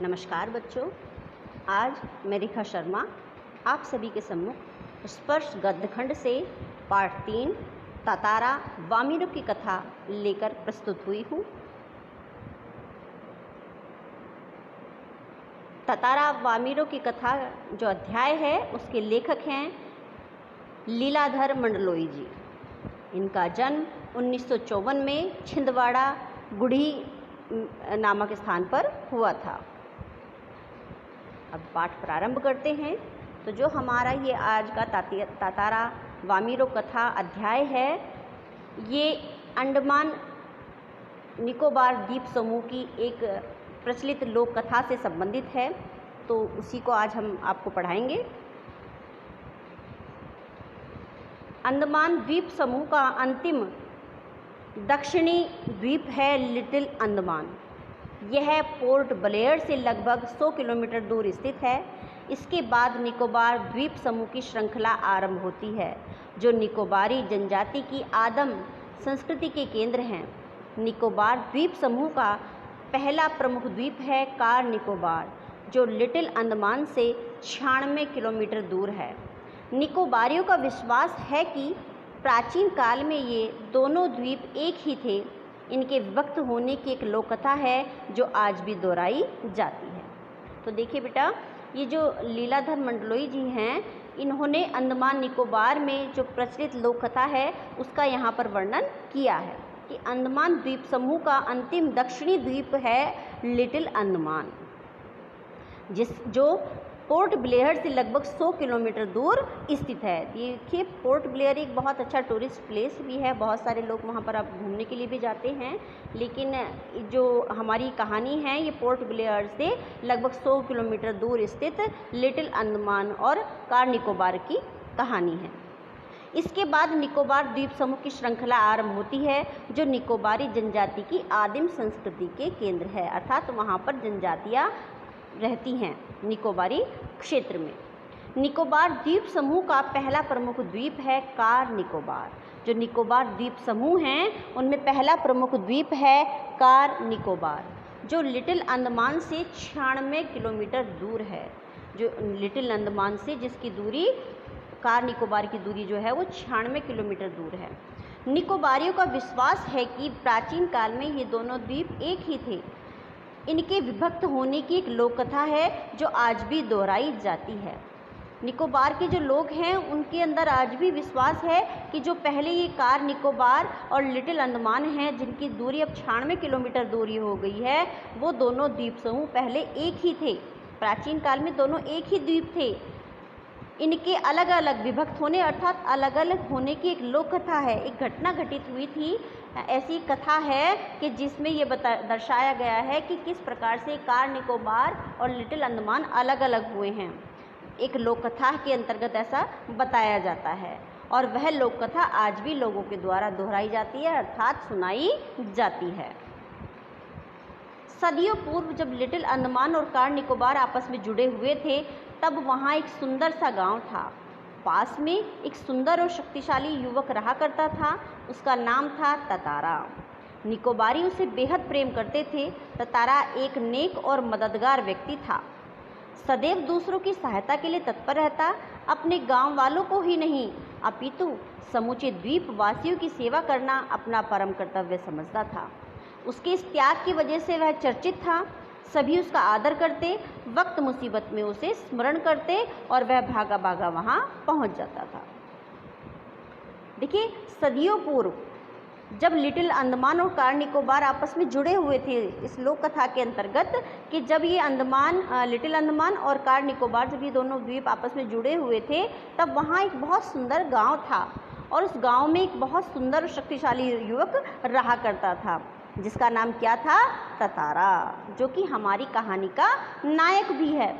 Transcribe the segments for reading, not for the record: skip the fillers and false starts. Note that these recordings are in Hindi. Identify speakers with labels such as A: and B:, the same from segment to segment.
A: नमस्कार बच्चों, आज मैं रेखा शर्मा आप सभी के सम्मुख स्पर्श गद्यखंड से पाठ 3 तातारा वामिरों की कथा लेकर प्रस्तुत हुई हूँ। तातारा वामिरों की कथा जो अध्याय है उसके लेखक हैं लीलाधर मंडलोई जी। इनका जन्म 1954 में छिंदवाड़ा गुढ़ी नामक स्थान पर हुआ था। अब पाठ प्रारंभ करते हैं। तो जो हमारा ये आज का तातारा वामिरों कथा अध्याय है, ये अंडमान निकोबार द्वीप समूह की एक प्रचलित लोक कथा से संबंधित है, तो उसी को आज हम आपको पढ़ाएंगे। अंडमान द्वीप समूह का अंतिम दक्षिणी द्वीप है लिटिल अंडमान। यह पोर्ट ब्लेयर से लगभग 100 किलोमीटर दूर स्थित है। इसके बाद निकोबार द्वीप समूह की श्रृंखला आरंभ होती है, जो निकोबारी जनजाति की आदिम संस्कृति के केंद्र हैं। निकोबार द्वीप समूह का पहला प्रमुख द्वीप है कार निकोबार, जो लिटिल अंडमान से 96 किलोमीटर दूर है। निकोबारियों का विश्वास है कि प्राचीन काल में ये दोनों द्वीप एक ही थे। इनके विभक्त होने की एक लोक कथा है जो आज भी दोहराई जाती है। तो देखिए बेटा, ये जो लीलाधर मंडलोई जी हैं, इन्होंने अंडमान निकोबार में जो प्रचलित लोक कथा है उसका यहाँ पर वर्णन किया है कि अंडमान द्वीप समूह का अंतिम दक्षिणी द्वीप है लिटिल अंडमान, जो पोर्ट ब्लेयर से लगभग 100 किलोमीटर दूर स्थित है। देखिए, पोर्ट ब्लेयर एक बहुत अच्छा टूरिस्ट प्लेस भी है, बहुत सारे लोग वहाँ पर अब घूमने के लिए भी जाते हैं। लेकिन जो हमारी कहानी है, ये पोर्ट ब्लेयर से लगभग 100 किलोमीटर दूर स्थित लिटिल अंडमान और कार निकोबार की कहानी है। इसके बाद निकोबार द्वीप समूह की श्रृंखला आरंभ होती है, जो निकोबारी जनजाति की आदिम संस्कृति के केंद्र है, अर्थात वहाँ पर जनजातियाँ रहती हैं निकोबारी क्षेत्र में। निकोबार द्वीप समूह का पहला प्रमुख द्वीप है कार निकोबार। जो निकोबार द्वीप समूह हैं उनमें पहला प्रमुख द्वीप है कार निकोबार, जो लिटिल अंडमान से 96 किलोमीटर दूर है। जो लिटिल अंडमान से जिसकी दूरी कार निकोबार की दूरी जो है वो 96 किलोमीटर दूर है। निकोबारियों का विश्वास है कि प्राचीन काल में ये दोनों द्वीप एक ही थे। इनके विभक्त होने की एक लोक कथा है जो आज भी दोहराई जाती है। निकोबार के जो लोग हैं उनके अंदर आज भी विश्वास है कि जो पहले ये कार निकोबार और लिटिल अंडमान हैं, जिनकी दूरी अब 96 किलोमीटर दूरी हो गई है, वो दोनों द्वीप समूह पहले एक ही थे। प्राचीन काल में दोनों एक ही द्वीप थे। इनके अलग अलग विभक्त होने अर्थात अलग अलग होने की एक लोक कथा है। एक घटना घटित हुई थी, ऐसी कथा है कि जिसमें ये दर्शाया गया है कि किस प्रकार से कार निकोबार और लिटिल अंडमान अलग अलग हुए हैं। एक लोक कथा के अंतर्गत ऐसा बताया जाता है, और वह लोक कथा आज भी लोगों के द्वारा दोहराई जाती है, अर्थात सुनाई जाती है। सदियों पूर्व जब लिटिल अंडमान और कार निकोबार आपस में जुड़े हुए थे, तब वहाँ एक सुंदर सा गांव था। पास में एक सुंदर और शक्तिशाली युवक रहा करता था। उसका नाम था तातारा। निकोबारी उसे बेहद प्रेम करते थे। तातारा एक नेक और मददगार व्यक्ति था। सदैव दूसरों की सहायता के लिए तत्पर रहता। अपने गांव वालों को ही नहीं अपितु समूचे द्वीप वासियों की सेवा करना अपना परम कर्तव्य समझता था। उसके इस त्याग की वजह से वह चर्चित था। सभी उसका आदर करते, वक्त मुसीबत में उसे स्मरण करते और वह भागा भागा वहाँ पहुँच जाता था। देखिए, सदियों पूर्व जब लिटिल अंडमान और कार निकोबार आपस में जुड़े हुए थे, इस लोक कथा के अंतर्गत कि जब ये लिटिल अंडमान और कार निकोबार, जब ये दोनों द्वीप आपस में जुड़े हुए थे, तब वहाँ एक बहुत सुंदर गांव था, और उस गांव में एक बहुत सुंदर और शक्तिशाली युवक रहा करता था, जिसका नाम क्या था? तातारा, जो कि हमारी कहानी का नायक भी है।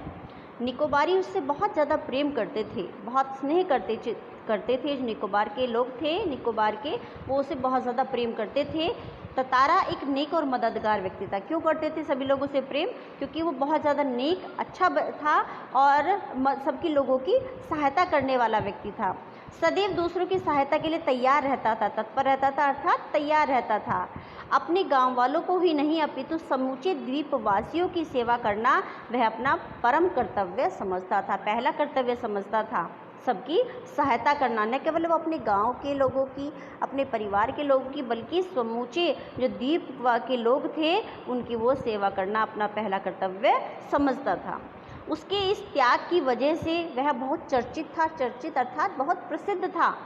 A: निकोबारी उससे बहुत ज़्यादा प्रेम करते थे, बहुत स्नेह करते थे। जो निकोबार के लोग थे, निकोबार के, वो उसे बहुत ज़्यादा प्रेम करते थे। तातारा एक नेक और मददगार व्यक्ति था। क्यों करते थे सभी लोगों से प्रेम? क्योंकि वो बहुत ज़्यादा नेक, अच्छा था और सबकी लोगों की सहायता करने वाला व्यक्ति था। सदैव दूसरों की सहायता के लिए तैयार रहता था, तत्पर रहता था अर्थात तैयार रहता था। अपने गांव वालों को ही नहीं अपितु समूचे द्वीपवासियों की सेवा करना वह अपना परम कर्तव्य समझता था, पहला कर्तव्य समझता था। सबकी सहायता करना, न केवल वो अपने गांव के लोगों की, अपने परिवार के लोगों की, बल्कि समूचे जो द्वीप के लोग थे उनकी वो सेवा करना अपना पहला कर्तव्य समझता था। उसके इस त्याग की वजह से वह बहुत चर्चित था, चर्चित अर्थात बहुत प्रसिद्ध था।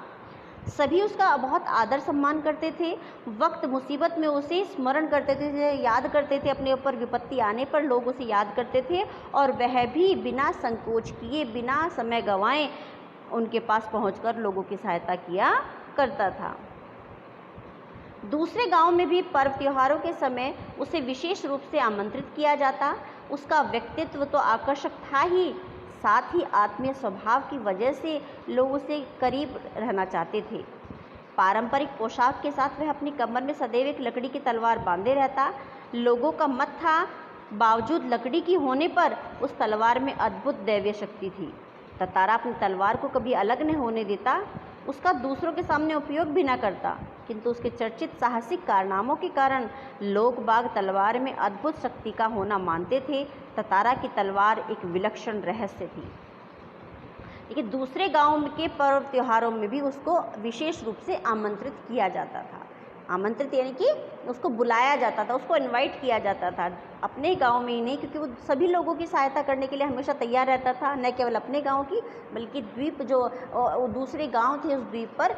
A: सभी उसका बहुत आदर सम्मान करते थे। वक्त मुसीबत में उसे स्मरण करते थे, याद करते थे, अपने ऊपर विपत्ति आने पर लोग उसे याद करते थे और वह भी बिना संकोच किए, बिना समय गंवाए उनके पास पहुंचकर लोगों की सहायता किया करता था। दूसरे गांव में भी पर्व त्योहारों के समय उसे विशेष रूप से आमंत्रित किया जाता। उसका व्यक्तित्व तो आकर्षक था ही, साथ ही आत्मीय स्वभाव की वजह से लोग उसे करीब रहना चाहते थे। पारंपरिक पोशाक के साथ वह अपनी कमर में सदैव एक लकड़ी की तलवार बांधे रहता। लोगों का मत था, बावजूद लकड़ी की होने पर उस तलवार में अद्भुत दैवीय शक्ति थी। ततारा अपनी तलवार को कभी अलग नहीं होने देता, उसका दूसरों के सामने उपयोग भी न करता, किंतु उसके चर्चित साहसिक कारनामों के कारण लोग बाग तलवार में अद्भुत शक्ति का होना मानते थे। ततारा की तलवार एक विलक्षण रहस्य थी। लेकिन दूसरे गांव के पर्व त्योहारों में भी उसको विशेष रूप से आमंत्रित किया जाता था। आमंत्रित यानी कि उसको बुलाया जाता था, उसको इनवाइट किया जाता था। अपने गांव में ही नहीं, क्योंकि वो सभी लोगों की सहायता करने के लिए हमेशा तैयार रहता था, न केवल अपने गांव की बल्कि द्वीप जो दूसरे गांव थे उस द्वीप पर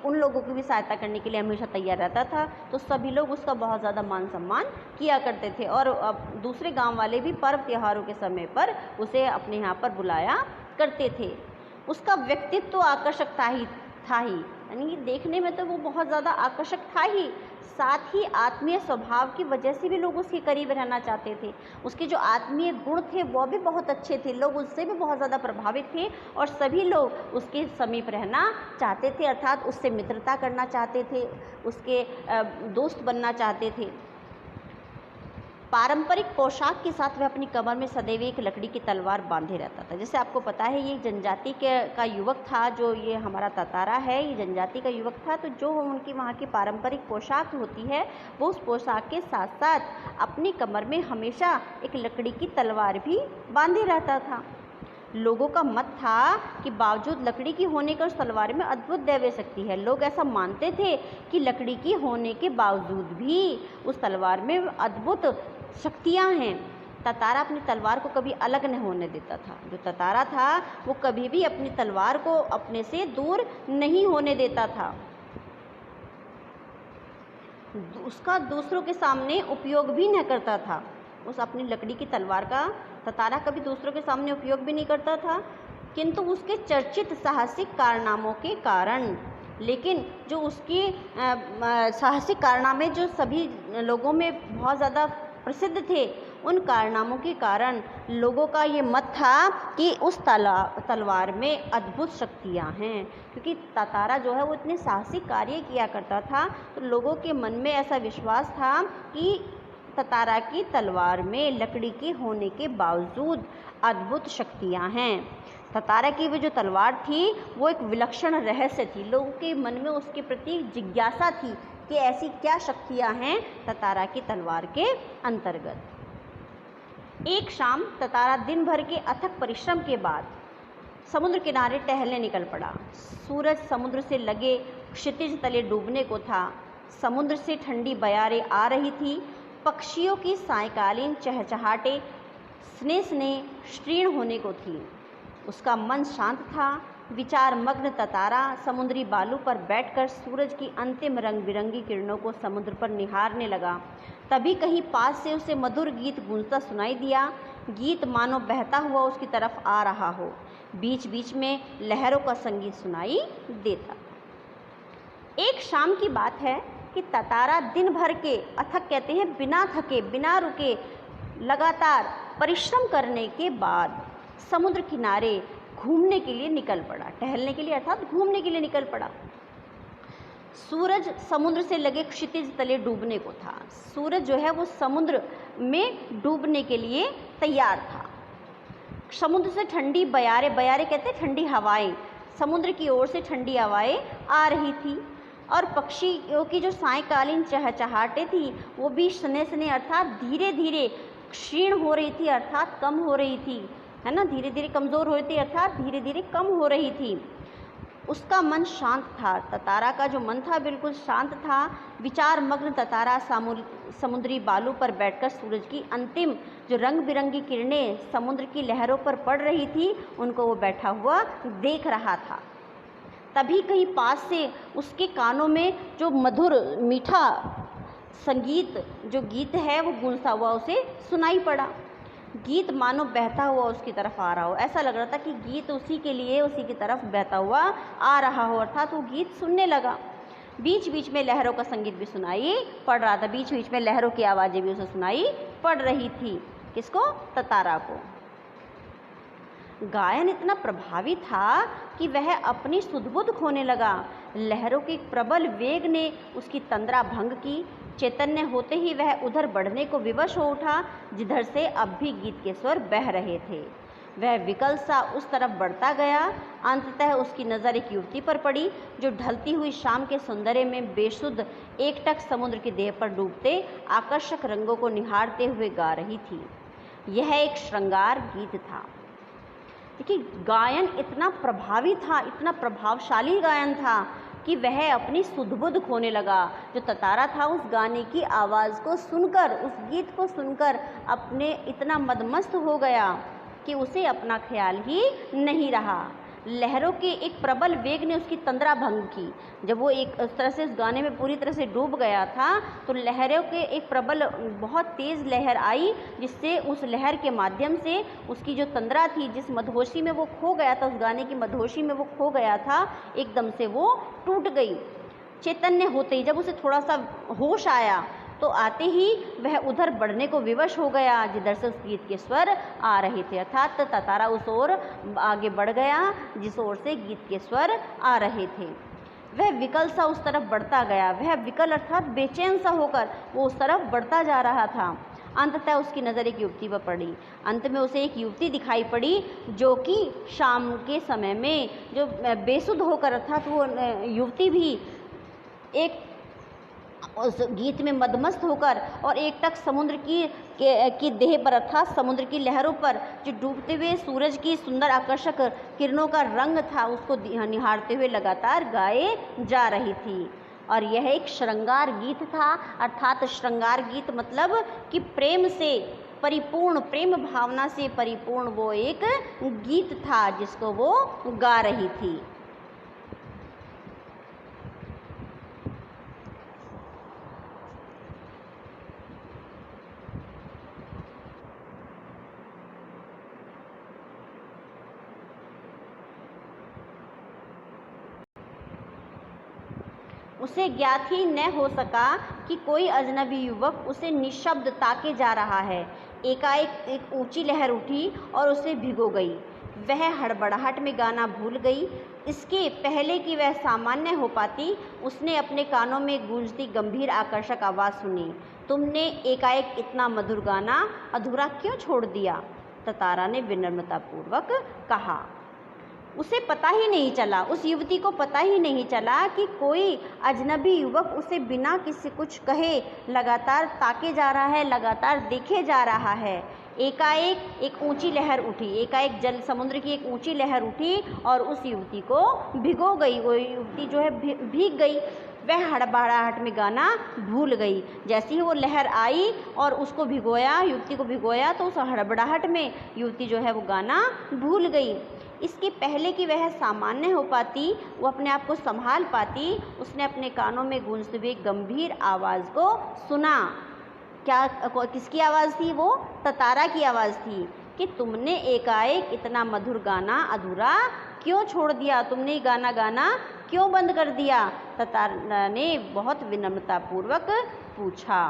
A: उन लोगों की भी सहायता करने के लिए हमेशा तैयार रहता था। तो सभी लोग उसका बहुत ज़्यादा मान सम्मान किया करते थे और दूसरे गाँव वाले भी पर्व त्योहारों के समय पर उसे अपने यहाँ पर बुलाया करते थे। उसका व्यक्तित्व तो आकर्षक था ही, यानी देखने में तो वो बहुत ज़्यादा आकर्षक था ही, साथ ही आत्मीय स्वभाव की वजह से भी लोग उसके करीब रहना चाहते थे। उसके जो आत्मीय गुण थे वो भी बहुत अच्छे थे, लोग उससे भी बहुत ज़्यादा प्रभावित थे और सभी लोग उसके समीप रहना चाहते थे, अर्थात उससे मित्रता करना चाहते थे, उसके दोस्त बनना चाहते थे। पारंपरिक पोशाक के साथ वह अपनी कमर में सदैव एक लकड़ी की तलवार बांधे रहता था। जैसे आपको पता है ये जनजाति का युवक था, जो ये हमारा ततारा है ये जनजाति का युवक था। तो जो उनकी वहाँ की पारंपरिक पोशाक होती है वो उस पोशाक के साथ साथ अपनी कमर में हमेशा एक लकड़ी की तलवार भी बांधे रहता था। लोगों का मत था कि बावजूद लकड़ी की होने का उस तलवार में अद्भुत दैवीय शक्ति है। लोग ऐसा मानते थे कि लकड़ी की होने के बावजूद भी उस तलवार में अद्भुत शक्तियाँ हैं। ततारा अपनी तलवार को कभी अलग नहीं होने देता था। जो ततारा था वो कभी भी अपनी तलवार को अपने से दूर नहीं होने देता था। उसका दूसरों के सामने उपयोग भी नहीं करता था। उस अपनी लकड़ी की तलवार का ततारा कभी दूसरों के सामने उपयोग भी नहीं करता था, किंतु उसके चर्चित साहसिक कारनामों के कारण, लेकिन जो उसके साहसिक कारनामे जो सभी लोगों में बहुत ज़्यादा प्रसिद्ध थे, उन कारनामों के कारण लोगों का ये मत था कि उस तलवार में अद्भुत शक्तियाँ हैं। क्योंकि ततारा जो है वो इतने साहसिक कार्य किया करता था, तो लोगों के मन में ऐसा विश्वास था कि ततारा की तलवार में लकड़ी के होने के बावजूद अद्भुत शक्तियाँ हैं। ततारा की वो जो तलवार थी वो एक विलक्षण रहस्य थी। लोगों के मन में उसके प्रति जिज्ञासा थी कि ऐसी क्या शक्तियाँ हैं ततारा की तलवार के अंतर्गत। एक शाम ततारा दिन भर के अथक परिश्रम के बाद समुद्र किनारे टहलने निकल पड़ा। सूरज समुद्र से लगे क्षितिज तले डूबने को था। समुद्र से ठंडी बयारें आ रही थी। पक्षियों की सायंकालीन चहचहाटे स्नेह क्षीण होने को थी। उसका मन शांत था। विचार मग्न ततारा समुद्री बालू पर बैठकर सूरज की अंतिम रंग बिरंगी किरणों को समुद्र पर निहारने लगा। तभी कहीं पास से उसे मधुर गीत गूंजता सुनाई दिया। गीत मानो बहता हुआ उसकी तरफ आ रहा हो। बीच बीच में लहरों का संगीत सुनाई देता। एक शाम की बात है कि ततारा दिन भर के अथक कहते हैं बिना थके बिना रुके लगातार परिश्रम करने के बाद समुद्र किनारे घूमने के लिए निकल पड़ा। टहलने के लिए अर्थात घूमने के लिए निकल पड़ा। सूरज समुद्र से लगे क्षितिज तले डूबने को था। सूरज जो है वो समुद्र में डूबने के लिए तैयार था। समुद्र से ठंडी बयारें कहते हैं ठंडी हवाएं समुद्र की ओर से ठंडी हवाएं आ रही थी और पक्षियों की जो सायंकालीन चहचहाटे थी वो भी सने सने अर्थात धीरे धीरे क्षीण हो रही थी, अर्थात कम हो रही थी, है ना, धीरे धीरे कमज़ोर हो रही थी अर्थात धीरे धीरे कम हो रही थी। उसका मन शांत था, ततारा का जो मन था बिल्कुल शांत था। विचार मग्न ततारा समुद्री बालू पर बैठकर सूरज की अंतिम जो रंग बिरंगी किरणें समुद्र की लहरों पर पड़ रही थी उनको वो बैठा हुआ देख रहा था। तभी कहीं पास से उसके कानों में जो मधुर मीठा संगीत जो गीत है वो गूंजता हुआ उसे सुनाई पड़ा। गीत मानो बहता हुआ उसकी तरफ आ रहा हो, ऐसा लग रहा था कि गीत उसी के लिए उसी की तरफ बहता हुआ आ रहा हो, अर्थात वो गीत सुनने लगा। बीच बीच में लहरों का संगीत भी सुनाई पड़ रहा था, बीच बीच में लहरों की आवाज़ें भी उसे सुनाई पड़ रही थी। किसको? ततारा को। गायन इतना प्रभावी था कि वह अपनी सुध-बुध खोने लगा। लहरों के प्रबल वेग ने उसकी तंद्रा भंग की। चैतन्य होते ही वह उधर बढ़ने को विवश हो उठा जिधर से अब भी गीत के स्वर बह रहे थे। वह विकल सा उस तरफ बढ़ता गया। अंततः उसकी नज़र एक युवती पर पड़ी जो ढलती हुई शाम के सौंदर्य में बेसुध एकटक समुद्र की देह पर डूबते आकर्षक रंगों को निहारते हुए गा रही थी। यह एक श्रृंगार गीत था। देखिए, गायन इतना प्रभावी था, इतना प्रभावशाली गायन था कि वह अपनी सुध-बुध खोने लगा। जो ततारा था उस गाने की आवाज़ को सुनकर, उस गीत को सुनकर अपने इतना मदमस्त हो गया कि उसे अपना ख्याल ही नहीं रहा। लहरों के एक प्रबल वेग ने उसकी तंद्रा भंग की। जब वो एक उस तरह से उस गाने में पूरी तरह से डूब गया था तो लहरों के एक प्रबल बहुत तेज़ लहर आई जिससे उस लहर के माध्यम से उसकी जो तंद्रा थी, जिस मदहोशी में वो खो गया था, उस गाने की मदहोशी में वो खो गया था, एकदम से वो टूट गई। चैतन्य होते ही जब उसे थोड़ा सा होश आया तो आते ही वह उधर बढ़ने को विवश हो गया जिधर से उस गीत के स्वर आ रहे थे, अर्थात ततारा उस ओर आगे बढ़ गया जिस ओर से गीत के स्वर आ रहे थे। वह विकल सा उस तरफ बढ़ता गया। वह विकल अर्थात बेचैन सा होकर वो उस तरफ बढ़ता जा रहा था। अंततः उसकी नज़र एक युवती पर पड़ी। अंत में उसे एक युवती दिखाई पड़ी जो कि शाम के समय में जो बेसुध होकर, अर्थात वो युवती भी एक उस गीत में मदमस्त होकर और एकटक समुद्र की देह पर, अर्थात समुद्र की लहरों पर जो डूबते हुए सूरज की सुंदर आकर्षक किरणों का रंग था उसको निहारते हुए लगातार गाए जा रही थी। और यह एक श्रृंगार गीत था, अर्थात श्रृंगार गीत मतलब कि प्रेम से परिपूर्ण, प्रेम भावना से परिपूर्ण वो एक गीत था जिसको वो गा रही थी। उसे ज्ञात ही न हो सका कि कोई अजनबी युवक उसे निशब्द ताके जा रहा है। एकाएक एक ऊंची लहर उठी और उसे भिगो गई। वह हड़बड़ाहट में गाना भूल गई। इसके पहले कि वह सामान्य हो पाती उसने अपने कानों में गूंजती गंभीर आकर्षक आवाज़ सुनी। तुमने एकाएक इतना मधुर गाना अधूरा क्यों छोड़ दिया? ततारा ने विनम्रतापूर्वक कहा। उसे पता ही नहीं चला, उस युवती को पता ही नहीं चला कि कोई अजनबी युवक उसे बिना किसी कुछ कहे लगातार ताके जा रहा है, लगातार देखे जा रहा है। एकाएक एक ऊंची लहर उठी, एकाएक जल समुद्र की एक ऊंची लहर उठी और उस युवती को भिगो गई। वो युवती जो है भीग गई। वह हड़बड़ाहट में गाना भूल गई। जैसे ही वो लहर आई और उसको भिगोया, युवती को भिगोया, तो उस हड़बड़ाहट में युवती जो है वो गाना भूल गई। इसके पहले कि वह सामान्य हो पाती, वो अपने आप को संभाल पाती, उसने अपने कानों में गूंजते हुए गंभीर आवाज़ को सुना। क्या, किसकी आवाज़ थी? वो ततारा की आवाज़ थी कि तुमने एकाएक इतना मधुर गाना अधूरा क्यों छोड़ दिया? तुमने गाना गाना क्यों बंद कर दिया? ततारा ने बहुत विनम्रतापूर्वक पूछा।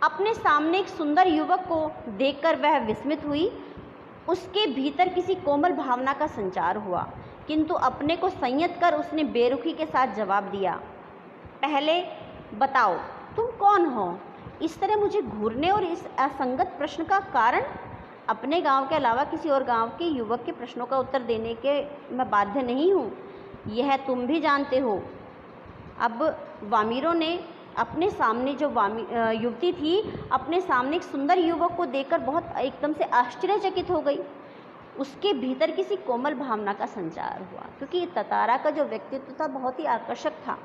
A: अपने सामने एक सुंदर युवक को देखकर वह विस्मित हुई। उसके भीतर किसी कोमल भावना का संचार हुआ, किंतु अपने को संयत कर उसने बेरुखी के साथ जवाब दिया, पहले बताओ तुम कौन हो? इस तरह मुझे घूरने और इस असंगत प्रश्न का कारण? अपने गांव के अलावा किसी और गांव के युवक के प्रश्नों का उत्तर देने के मैं बाध्य नहीं हूँ, यह तुम भी जानते हो। अब वामीरों ने अपने सामने जो युवती थी, अपने सामने एक सुंदर युवक को देखकर बहुत एकदम से आश्चर्यचकित हो गई। उसके भीतर किसी कोमल भावना का संचार हुआ, क्योंकि ततारा का जो व्यक्तित्व था बहुत ही आकर्षक था।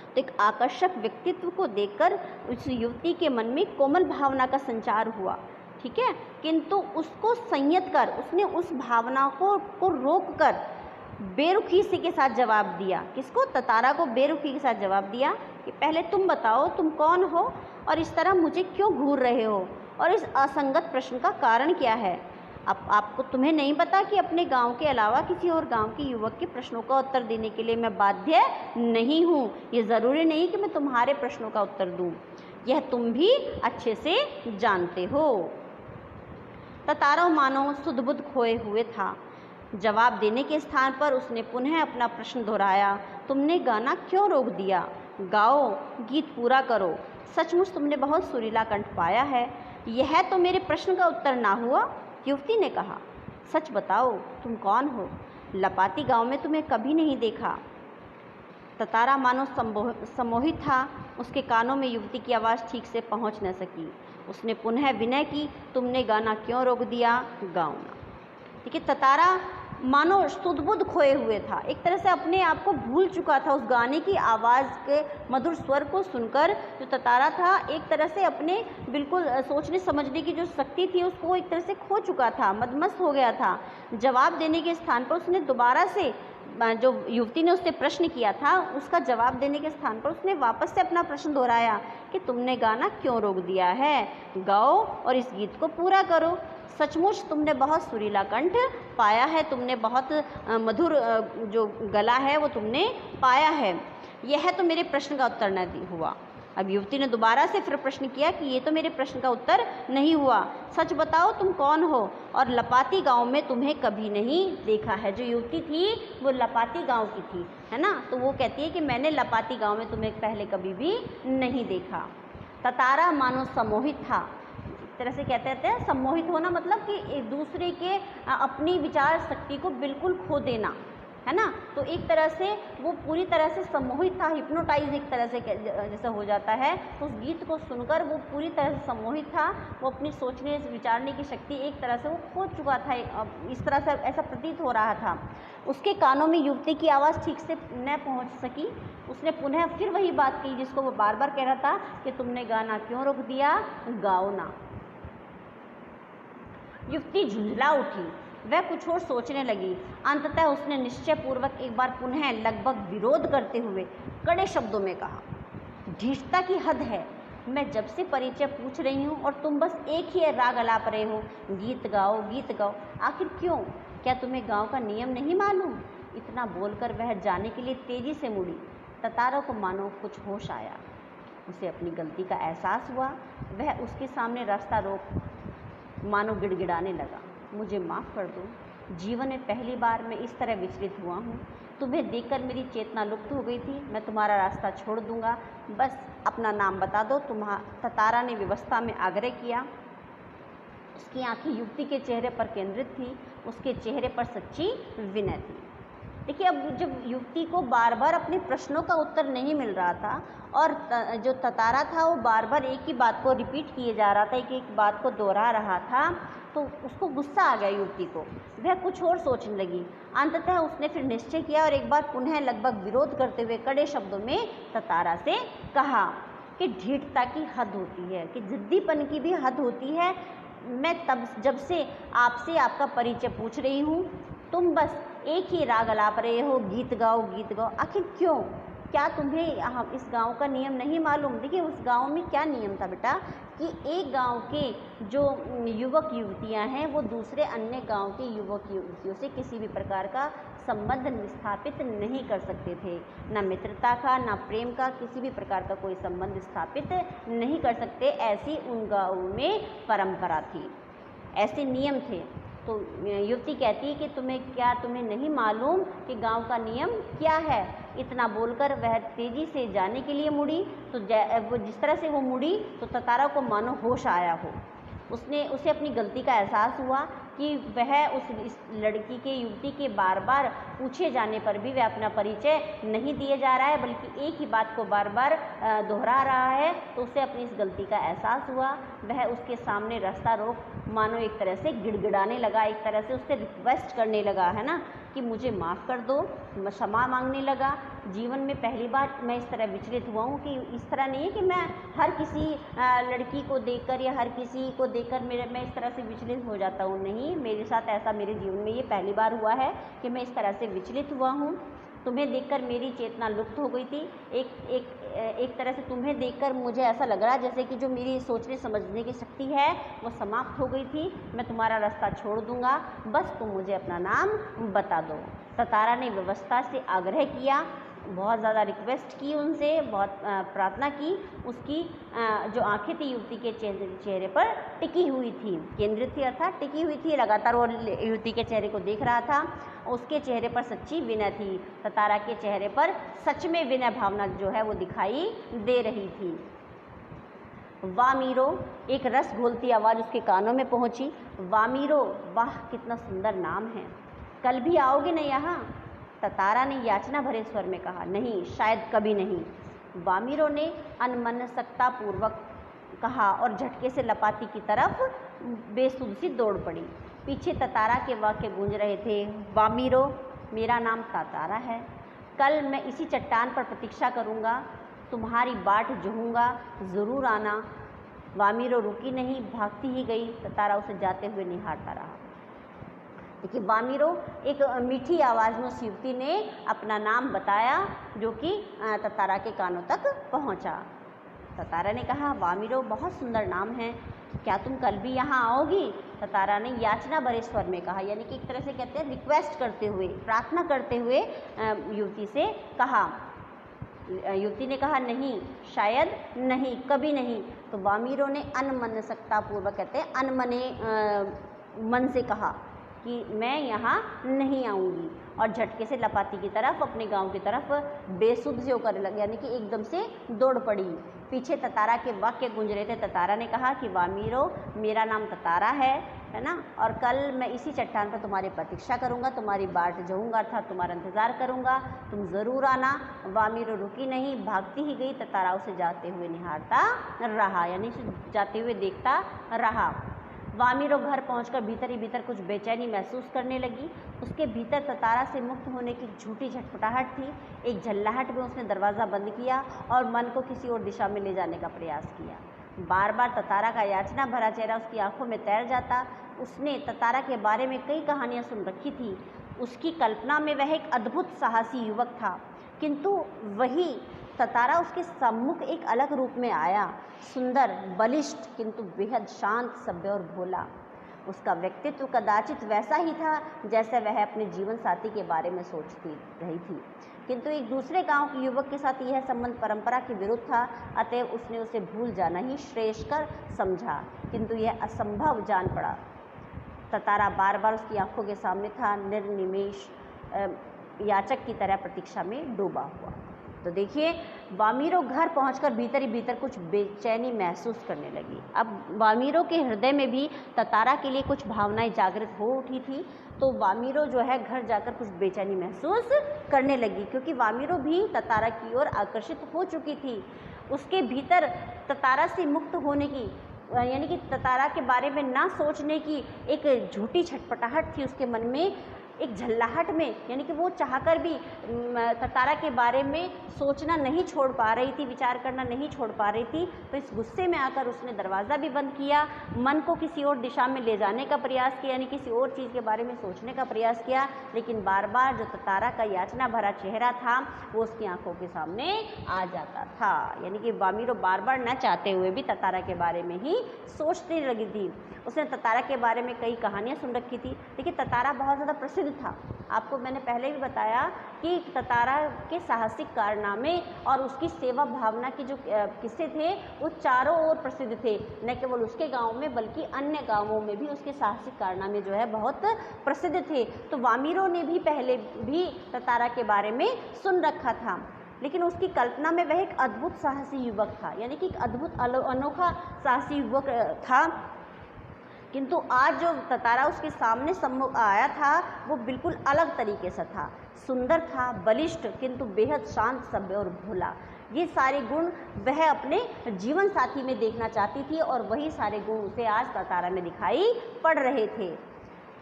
A: तो एक आकर्षक व्यक्तित्व को देखकर उस युवती के मन में कोमल भावना का संचार हुआ, ठीक है। किंतु उसको संयत कर उसने उस भावना को रोक कर बेरुखी से के साथ जवाब दिया। किसको? ततारा को बेरुखी के साथ जवाब दिया कि पहले तुम बताओ तुम कौन हो और इस तरह मुझे क्यों घूर रहे हो, और इस असंगत प्रश्न का कारण क्या है। अब तुम्हें नहीं पता कि अपने गांव के अलावा किसी और गांव के युवक के प्रश्नों का उत्तर देने के लिए मैं बाध्य नहीं हूँ। ये ज़रूरी नहीं कि मैं तुम्हारे प्रश्नों का उत्तर दूँ, यह तुम भी अच्छे से जानते हो। ततारा मानो सुध-बुध खोए हुए था। जवाब देने के स्थान पर उसने पुनः अपना प्रश्न दोहराया, तुमने गाना क्यों रोक दिया? गाओ, गीत पूरा करो। सचमुच तुमने बहुत सुरीला कंठ पाया है। यह तो मेरे प्रश्न का उत्तर ना हुआ, युवती ने कहा। सच बताओ तुम कौन हो? लपाती गांव में तुम्हें कभी नहीं देखा। ततारा मानो सम्मोहित था। उसके कानों में युवती की आवाज़ ठीक से पहुंच न सकी। उसने पुनः विनय की, तुमने गाना क्यों रोक दिया? गाओ ना। ठीक है, ततारा मानो सुध-बुध खोए हुए था, एक तरह से अपने आप को भूल चुका था। उस गाने की आवाज़ के मधुर स्वर को सुनकर जो ततारा था एक तरह से अपने बिल्कुल सोचने समझने की जो शक्ति थी उसको एक तरह से खो चुका था, मदमस्त हो गया था। जवाब देने के स्थान पर उसने दोबारा से जो युवती ने उससे प्रश्न किया था उसका जवाब देने के स्थान पर उसने वापस से अपना प्रश्न दोहराया कि तुमने गाना क्यों रोक दिया है? गाओ और इस गीत को पूरा करो। सचमुच तुमने बहुत सुरीला कंठ पाया है, तुमने बहुत मधुर जो गला है वो तुमने पाया है। यह तो मेरे प्रश्न का उत्तर न हुआ। अब युवती ने दोबारा से फिर प्रश्न किया कि ये तो मेरे प्रश्न का उत्तर नहीं हुआ। सच बताओ तुम कौन हो और लपाती गांव में तुम्हें कभी नहीं देखा है। जो युवती थी वो लपाती गांव की थी, है ना। तो वो कहती है कि मैंने लपाती गांव में तुम्हें पहले कभी भी नहीं देखा। ततारा मानो सम्मोहित था। तरह से कहते हैं सम्मोहित होना मतलब कि एक दूसरे के अपनी विचार शक्ति को बिल्कुल खो देना, है ना। तो एक तरह से वो पूरी तरह से सम्मोहित था, हिप्नोटाइज एक तरह से जैसा हो जाता है। उस गीत को सुनकर वो पूरी तरह से सम्मोहित था। वो अपनी सोचने विचारने की शक्ति एक तरह से वो खो चुका था, इस तरह से ऐसा प्रतीत हो रहा था। उसके कानों में युवती की आवाज़ ठीक से न पहुंच सकी। उसने पुनः फिर वही बात की जिसको वो बार बार कह रहा था कि तुमने गाना क्यों रोक दिया? गाओ ना। युवती झुंझला उठी, वह कुछ और सोचने लगी। अंततः उसने निश्चय पूर्वक एक बार पुनः लगभग विरोध करते हुए कड़े शब्दों में कहा, ढीठता की हद है। मैं जब से परिचय पूछ रही हूँ और तुम बस एक ही राग अलाप रहे हो, गीत गाओ गीत गाओ। आखिर क्यों? क्या तुम्हें गांव का नियम नहीं मालूम? इतना बोलकर वह जाने के लिए तेजी से मुड़ी। ततारा को मानो कुछ होश आया, उसे अपनी गलती का एहसास हुआ। वह उसके सामने रास्ता रोक मानो गिड़गिड़ाने लगा, मुझे माफ़ कर दो, जीवन में पहली बार मैं इस तरह विचलित हुआ हूँ। तुम्हें देखकर मेरी चेतना लुप्त हो गई थी। मैं तुम्हारा रास्ता छोड़ दूंगा, बस अपना नाम बता दो। ततारा ने व्यवस्था में आग्रह किया। उसकी आंखें युवती के चेहरे पर केंद्रित थी, उसके चेहरे पर सच्ची विनय थी। देखिए, अब जब युवती को बार बार अपने प्रश्नों का उत्तर नहीं मिल रहा था और जो ततारा था वो बार बार एक ही बात को रिपीट किए जा रहा था, एक बात को दोहरा रहा था, तो उसको गुस्सा आ गया युवती को। वह कुछ और सोचने लगी। अंततः उसने फिर निश्चय किया और एक बार पुनः लगभग विरोध करते हुए कड़े शब्दों में ततारा से कहा कि ढीठता की हद होती है, कि जिद्दीपन की भी हद होती है। मैं जब से आपसे आपका परिचय पूछ रही हूँ, तुम बस एक ही राग अलाप रहे हो, गीत गाओ गीत गाओ। आखिर क्यों? क्या तुम्हें इस गांव का नियम नहीं मालूम? देखिए, उस गांव में क्या नियम था बेटा कि एक गांव के जो युवक युवतियां हैं वो दूसरे अन्य गांव के युवक युवतियों से किसी भी प्रकार का संबंध स्थापित नहीं कर सकते थे। ना मित्रता का, ना प्रेम का, किसी भी प्रकार का कोई संबंध स्थापित नहीं कर सकते। ऐसी उन गाँव में परंपरा थी, ऐसे नियम थे। तो युवती कहती है कि तुम्हें नहीं मालूम कि गांव का नियम क्या है? इतना बोलकर वह तेजी से जाने के लिए मुड़ी। तो वो जिस तरह से वो मुड़ी तो ततारा को मानो होश आया हो। उसे अपनी गलती का एहसास हुआ कि वह इस लड़की के युवती के बार बार पूछे जाने पर भी वह अपना परिचय नहीं दिए जा रहा है, बल्कि एक ही बात को बार बार दोहरा रहा है। तो उसे अपनी इस गलती का एहसास हुआ। वह उसके सामने रास्ता रोक मानो एक तरह से गिड़गिड़ाने लगा, एक तरह से उससे रिक्वेस्ट करने लगा, है ना, कि मुझे माफ़ कर दो, क्षमा मांगने लगा। जीवन में पहली बार मैं इस तरह विचलित हुआ हूँ कि इस तरह नहीं है कि मैं हर किसी लड़की को देखकर या हर किसी को देखकर मैं इस तरह से विचलित हो जाता हूँ। नहीं, मेरे साथ ऐसा मेरे जीवन में ये पहली बार हुआ है कि मैं इस तरह से विचलित हुआ हूँ। तुम्हें देखकर मेरी चेतना लुप्त हो गई थी। एक तरह से तुम्हें देखकर मुझे ऐसा लग रहा है जैसे कि जो मेरी सोचने समझने की शक्ति है वो समाप्त हो गई थी। मैं तुम्हारा रास्ता छोड़ दूंगा, बस तुम मुझे अपना नाम बता दो। सतारा ने व्यवस्था से आग्रह किया, बहुत ज़्यादा रिक्वेस्ट की उनसे, बहुत प्रार्थना की। उसकी जो आंखें थी युवती के चेहरे पर टिकी हुई थी, केंद्रित थी अर्थात टिकी हुई थी। लगातार वो युवती के चेहरे को देख रहा था। उसके चेहरे पर सच्ची विनय थी। सतारा के चेहरे पर सच में विनय भावना जो है वो दिखाई दे रही थी। वाह मीरो, एक रस घोलती आवाज़ उसके कानों में पहुंची। वाह मीरो, वाह कितना सुंदर नाम है, कल भी आओगे न यहाँ? सतारा ने याचना भरे स्वर में कहा। नहीं, शायद कभी नहीं, वामीरो ने अनमनस्कता पूर्वक कहा और झटके से लपाती की तरफ बेसुध सी दौड़ पड़ी। पीछे ततारा के वाक्य गूंज रहे थे। वामीरो, मेरा नाम ततारा है, कल मैं इसी चट्टान पर प्रतीक्षा करूँगा, तुम्हारी बाट जोहूँगा, ज़रूर आना। वामीरो रुकी नहीं, भागती ही गई। ततारा उसे जाते हुए निहारता रहा। देखिए, वामीरो एक मीठी आवाज़ में उस युवती ने अपना नाम बताया जो कि ततारा के कानों तक पहुंचा। ततारा ने कहा, वामीरो बहुत सुंदर नाम है, क्या तुम कल भी यहाँ आओगी? ततारा ने याचना भरे स्वर में कहा, यानी कि एक तरह से कहते हैं रिक्वेस्ट करते हुए, प्रार्थना करते हुए युवती से कहा। युवती ने कहा, नहीं, शायद नहीं, कभी नहीं। तो वामीरो ने अनमनस्कता पूर्वक, कहते हैं अनमने मन से कहा कि मैं यहाँ नहीं आऊँगी, और झटके से लपाती की तरफ अपने गांव की तरफ बेसुध से होकर लग, यानी कि एकदम से दौड़ पड़ी। पीछे ततारा के वाक्य गूंज रहे थे। ततारा ने कहा कि वामीरो, मेरा नाम ततारा है ना, और कल मैं इसी चट्टान पर तुम्हारी प्रतीक्षा करूँगा, तुम्हारी बाट जोहूँगा अर्थात तुम्हारा इंतज़ार करूँगा, तुम ज़रूर आना। वामीरो रुकी नहीं, भागती ही गई। ततारा उसे जाते हुए निहारता रहा, यानी जाते हुए देखता रहा। वामीरो घर पहुंचकर भीतर ही भीतर कुछ बेचैनी महसूस करने लगी। उसके भीतर ततारा से मुक्त होने की झूठी झटपटाहट थी। एक झल्लाहट में उसने दरवाज़ा बंद किया और मन को किसी और दिशा में ले जाने का प्रयास किया। बार बार ततारा का याचना भरा चेहरा उसकी आंखों में तैर जाता। उसने ततारा के बारे में कई कहानियाँ सुन रखी थी। उसकी कल्पना में वह एक अद्भुत साहसी युवक था, किंतु वही ततारा उसके सम्मुख एक अलग रूप में आया, सुंदर, बलिष्ठ, किंतु बेहद शांत, सभ्य और भोला। उसका व्यक्तित्व कदाचित वैसा ही था जैसे वह अपने जीवन साथी के बारे में सोचती रही थी, किंतु एक दूसरे गांव के युवक के साथ यह संबंध परंपरा के विरुद्ध था, अतएव उसने उसे भूल जाना ही श्रेयस्कर समझा, किंतु यह असंभव जान पड़ा। ततारा बार बार उसकी आंखों के सामने था, निर्निमेष याचक की तरह प्रतीक्षा में डूबा हुआ। तो देखिए, वामीरो घर पहुंचकर भीतर ही भीतर कुछ बेचैनी महसूस करने लगी। अब वामीरो के हृदय में भी ततारा के लिए कुछ भावनाएं जागृत हो उठी थी। तो वामीरो जो है घर जाकर कुछ बेचैनी महसूस करने लगी, क्योंकि वामीरो भी ततारा की ओर आकर्षित हो चुकी थी। उसके भीतर ततारा से मुक्त होने की, यानी कि ततारा के बारे में ना सोचने की एक झूठी छटपटाहट थी उसके मन में, एक झल्लाहट में, यानी कि वो चाहकर भी ततारा के बारे में सोचना नहीं छोड़ पा रही थी, विचार करना नहीं छोड़ पा रही थी। तो इस गुस्से में आकर उसने दरवाज़ा भी बंद किया, मन को किसी और दिशा में ले जाने का प्रयास किया, यानी किसी और चीज़ के बारे में सोचने का प्रयास किया, लेकिन बार बार जो ततारा का याचना भरा चेहरा था वो उसकी आंखों के सामने आ जाता था। यानी कि वामीरो बार बार न चाहते हुए भी ततारा के बारे में ही सोचती लगी थी। उसने ततारा के बारे में कई कहानियाँ सुन रखी थी। देखिए, ततारा बहुत ज़्यादा प्रसिद्ध था। आपको मैंने पहले भी बताया कि ततारा के साहसिक कारनामे और उसकी सेवा भावना के जो किस्से थे वो चारों ओर प्रसिद्ध थे। न केवल उसके गांव में बल्कि अन्य गांवों में भी उसके साहसिक कारनामे जो है बहुत प्रसिद्ध थे। तो वामीरो ने भी पहले भी ततारा के बारे में सुन रखा था, लेकिन उसकी कल्पना में वह एक अद्भुत साहसी युवक था, यानी कि एक अद्भुत अनोखा साहसी युवक था। किंतु आज जो ततारा उसके सामने सम्मुख आया था वो बिल्कुल अलग तरीके से था। सुंदर था, बलिष्ठ, किंतु बेहद शांत, सभ्य और भोला। ये सारे गुण वह अपने जीवन साथी में देखना चाहती थी और वही सारे गुण उसे आज ततारा में दिखाई पड़ रहे थे।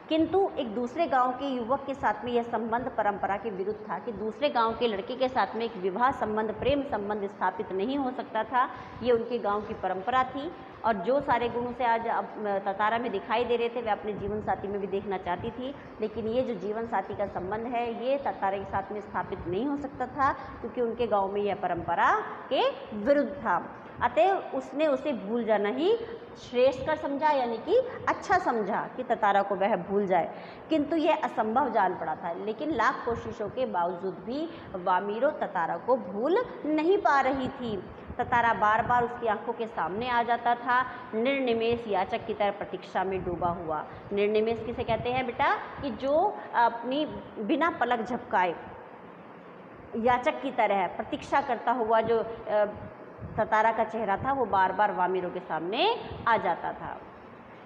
A: किंतु एक दूसरे गांव के युवक के साथ में यह संबंध परंपरा के विरुद्ध था कि दूसरे गांव के लड़के के साथ में एक विवाह संबंध, प्रेम संबंध स्थापित नहीं हो सकता था। ये उनके गांव की परंपरा थी और जो सारे गुण उसे आज ततारा में दिखाई दे रहे थे वह अपने जीवन साथी में भी देखना चाहती थी। लेकिन ये जो जीवन साथी का संबंध है ये ततारा के साथ में स्थापित नहीं हो सकता था क्योंकि उनके गाँव में यह परंपरा के विरुद्ध था। अतः उसने उसे भूल जाना ही श्रेष्ठ कर समझा, यानी कि अच्छा समझा कि ततारा को वह भूल जाए। किंतु यह असंभव जान पड़ा था। लेकिन लाख कोशिशों के बावजूद भी वामीरो ततारा को भूल नहीं पा रही थी। ततारा बार बार उसकी आंखों के सामने आ जाता था, निर्निमेष याचक की तरह प्रतीक्षा में डूबा हुआ। निर्निमेष किसे कहते हैं बेटा? कि जो अपनी बिना पलक झपकाए याचक की तरह प्रतीक्षा करता हुआ जो ततारा का चेहरा था वो बार बार वामीरो के सामने आ जाता था।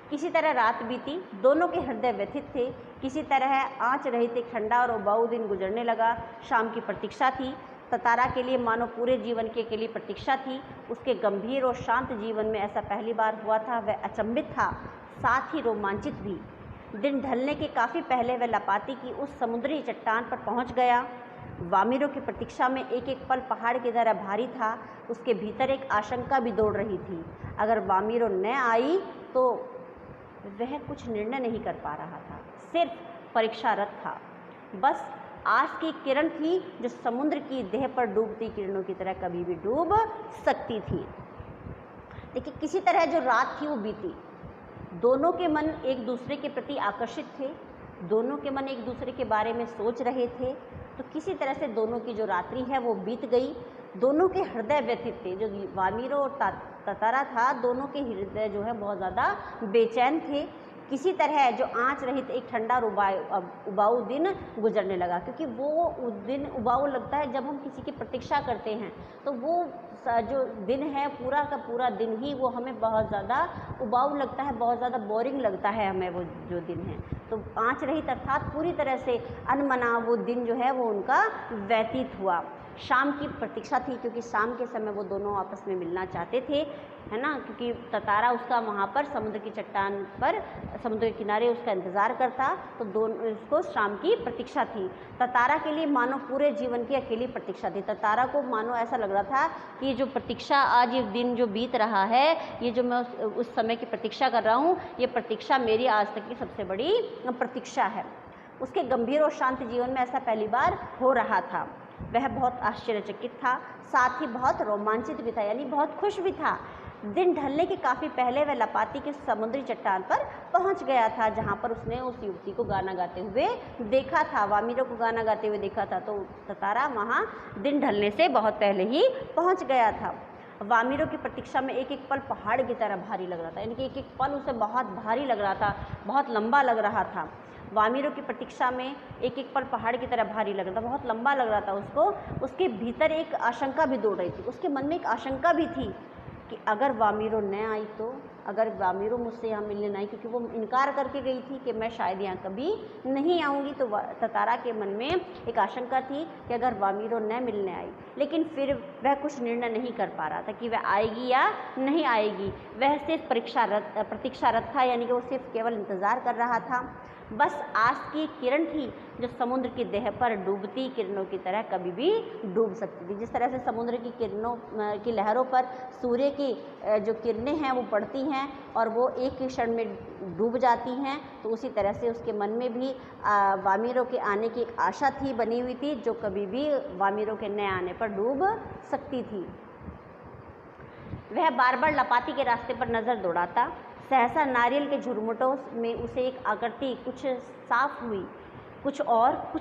A: किसी तरह रात बीती, दोनों के हृदय व्यथित थे। किसी तरह आँच रहित एक ठंडा और उबाऊ दिन गुजरने लगा। शाम की प्रतीक्षा थी। ततारा के लिए मानो पूरे जीवन के लिए प्रतीक्षा थी। उसके गंभीर और शांत जीवन में ऐसा पहली बार हुआ था। वह अचंभित था, साथ ही रोमांचित भी। दिन ढलने के काफ़ी पहले वह लपाती की उस समुद्री चट्टान पर पहुंच गया। वामीरो की प्रतीक्षा में एक एक पल पहाड़ की तरह भारी था। उसके भीतर एक आशंका भी दौड़ रही थी। अगर वामीरो न आई तो वह कुछ निर्णय नहीं कर पा रहा था, सिर्फ परीक्षारत था। बस आज की किरण थी जो समुद्र की देह पर डूबती किरणों की तरह कभी भी डूब सकती थी। लेकिन किसी तरह जो रात थी वो बीती। दोनों के मन एक दूसरे के प्रति आकर्षित थे। दोनों के मन एक दूसरे के बारे में सोच रहे थे। तो किसी तरह से दोनों की जो रात्रि है वो बीत गई। दोनों के हृदय व्यथित थे। जो वामीरो और ततारा था, दोनों के हृदय जो है बहुत ज़्यादा बेचैन थे। किसी तरह जो आँच रहित एक ठंडा और उबाऊ दिन गुजरने लगा, क्योंकि वो दिन उबाऊ लगता है जब हम किसी की प्रतीक्षा करते हैं। तो वो जो दिन है पूरा का पूरा दिन ही वो हमें बहुत ज़्यादा उबाऊ लगता है, बहुत ज़्यादा बोरिंग लगता है हमें वो जो दिन है। तो आँच रहित अर्थात पूरी तरह से अनमना वो दिन जो है वो उनका व्यतीत हुआ। शाम की प्रतीक्षा थी क्योंकि शाम के समय वो दोनों आपस में मिलना चाहते थे, है ना, क्योंकि ततारा उसका वहाँ पर समुद्र की चट्टान पर समुद्र के किनारे उसका इंतज़ार करता। तो दोनों उसको शाम की प्रतीक्षा थी। ततारा के लिए मानो पूरे जीवन की अकेली प्रतीक्षा थी। ततारा को मानो ऐसा लग रहा था कि ये जो प्रतीक्षा आज ये दिन जो बीत रहा है, ये जो मैं उस समय की प्रतीक्षा कर रहा हूँ, ये प्रतीक्षा मेरी आज तक की सबसे बड़ी प्रतीक्षा है। उसके गंभीर और शांत जीवन में ऐसा पहली बार हो रहा था। वह बहुत आश्चर्यचकित था, साथ ही बहुत रोमांचित भी था, यानी बहुत खुश भी था। दिन ढलने के काफ़ी पहले वह लपाती के समुद्री चट्टान पर पहुंच गया था, जहां पर उसने उस युवती को गाना गाते हुए देखा था, वामीरो को गाना गाते हुए देखा था। तो ततारा वहां दिन ढलने से बहुत पहले ही पहुंच गया था। वामीरो की प्रतीक्षा में एक एक पल पहाड़ की तरह भारी लग रहा था, यानी कि एक एक पल उसे बहुत भारी लग रहा था, बहुत लंबा लग रहा था। वामीरो की प्रतीक्षा में एक एक पल पहाड़ की तरह भारी लग रहा था, बहुत लंबा लग रहा था उसको। उसके भीतर एक आशंका भी दौड़ रही थी। उसके मन में एक आशंका भी थी कि अगर वामीरो न आई तो, अगर वामीरो मुझसे यहाँ मिलने न आई, क्योंकि वो इनकार करके गई थी कि मैं शायद यहाँ कभी नहीं आऊँगी। तो ततारा के मन में एक आशंका थी कि अगर वामीरो न मिलने आई, लेकिन फिर वह कुछ निर्णय नहीं कर पा रहा था कि वह आएगी या नहीं आएगी। वह सिर्फ प्रतीक्षारत था, यानी कि वो सिर्फ केवल इंतज़ार कर रहा था। बस आज की किरण थी जो समुद्र की देह पर डूबती किरणों की तरह कभी भी डूब सकती थी। जिस तरह से समुद्र की किरणों की लहरों पर सूर्य की जो किरणें हैं वो पड़ती हैं और वो एक ही क्षण में डूब जाती हैं, तो उसी तरह से उसके मन में भी वामीरो के आने की एक आशा थी, बनी हुई थी, जो कभी भी वामीरो के न आने पर डूब सकती थी। वह बार बार लपाती के रास्ते पर नज़र दौड़ाता। सहसा नारियल के झुरमुटों में उसे एक आकृति कुछ साफ हुई, कुछ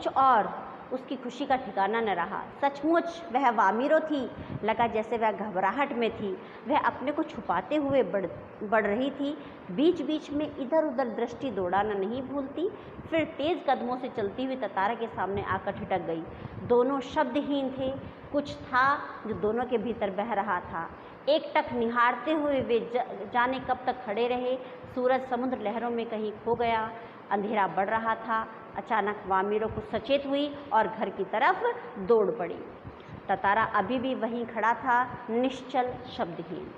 A: और उसकी खुशी का ठिकाना न रहा। सचमुच वह वामीरो थी। लगा जैसे वह घबराहट में थी। वह अपने को छुपाते हुए बढ़ रही थी। बीच बीच में इधर उधर दृष्टि दौड़ाना नहीं भूलती। फिर तेज कदमों से चलती हुई ततारा के सामने आकर ठिठक गई। दोनों शब्दहीन थे। कुछ था जो दोनों के भीतर बह रहा था। एकटक निहारते हुए वे जाने कब तक खड़े रहे। सूरज समुद्र लहरों में कहीं खो गया। अंधेरा बढ़ रहा था। अचानक वामिरो कुछ सचेत हुई और घर की तरफ दौड़ पड़ी। ततारा अभी भी वहीं खड़ा था, निश्चल, शब्दहीन।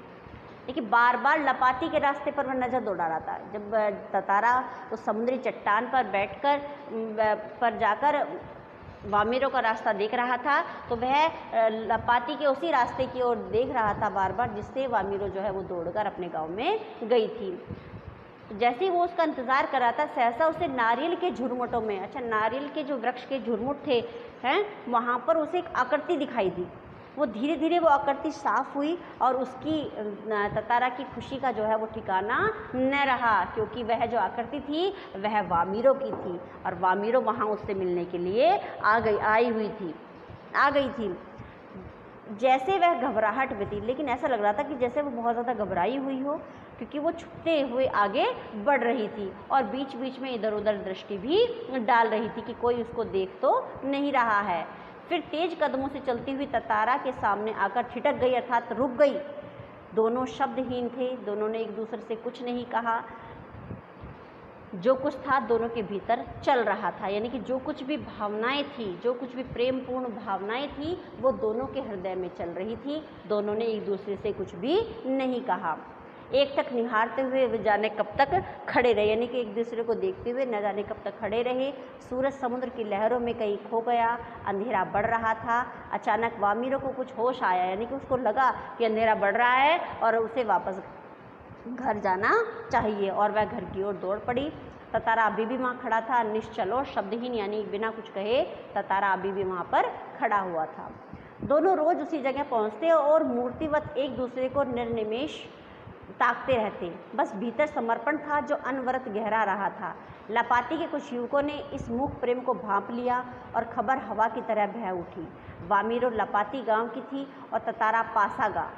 A: देखिए, बार बार लपाती के रास्ते पर वह नज़र दौड़ा रहा था। जब ततारा उस समुद्री चट्टान पर बैठकर पर जाकर वामिरो का रास्ता देख रहा था, तो वह लपाती के उसी रास्ते की ओर देख रहा था बार बार, जिससे वामिरो जो है वो दौड़कर अपने गांव में गई थी। जैसे ही वो उसका इंतज़ार कर रहा था, सहसा उसे नारियल के झुरमुटों में, अच्छा, नारियल के जो वृक्ष के झुरमुट थे हैं, वहाँ पर उसे एक आकृति दिखाई दी। वो धीरे धीरे वो आकृति साफ हुई और उसकी ततारा की खुशी का जो है वो ठिकाना न रहा, क्योंकि वह जो आकृति थी वह वामिरो की थी और वामिरो वहाँ उससे मिलने के लिए आ गई थी। जैसे वह घबराहट में थी, लेकिन ऐसा लग रहा था कि जैसे वो बहुत ज़्यादा घबराई हुई हो, क्योंकि वो छुपते हुए आगे बढ़ रही थी और बीच बीच में इधर उधर दृष्टि भी डाल रही थी कि कोई उसको देख तो नहीं रहा है। फिर तेज कदमों से चलती हुई ततारा के सामने आकर ठिठक गई, अर्थात रुक गई। दोनों शब्दहीन थे, दोनों ने एक दूसरे से कुछ नहीं कहा। जो कुछ था दोनों के भीतर चल रहा था, यानी कि जो कुछ भी भावनाएं थी, जो कुछ भी प्रेमपूर्ण भावनाएं थी, वो दोनों के हृदय में चल रही थी। दोनों ने एक दूसरे से कुछ भी नहीं कहा। एकटक निहारते हुए वे जाने कब तक खड़े रहे, यानी कि एक दूसरे को देखते हुए न जाने कब तक खड़े रहे। सूरज समुद्र की लहरों में कहीं खो गया। अंधेरा बढ़ रहा था। अचानक वामिरो को कुछ होश आया, यानी कि उसको लगा कि अंधेरा बढ़ रहा है और उसे वापस घर जाना चाहिए और वह घर की ओर दौड़ पड़ी। ततारा अभी भी वहाँ खड़ा था, निश्चल और शब्दहीन, यानी बिना कुछ कहे ततारा अभी भी वहाँ पर खड़ा हुआ था। दोनों रोज उसी जगह पहुँचते और मूर्तिवत एक दूसरे को निर्निमेष ताकते रहते। बस भीतर समर्पण था जो अनवरत गहरा रहा था। लपाती के कुछ युवकों ने इस मूक प्रेम को भांप लिया और खबर हवा की तरह बह उठी। वामिरो लपाती गांव की थी और ततारा पासागा।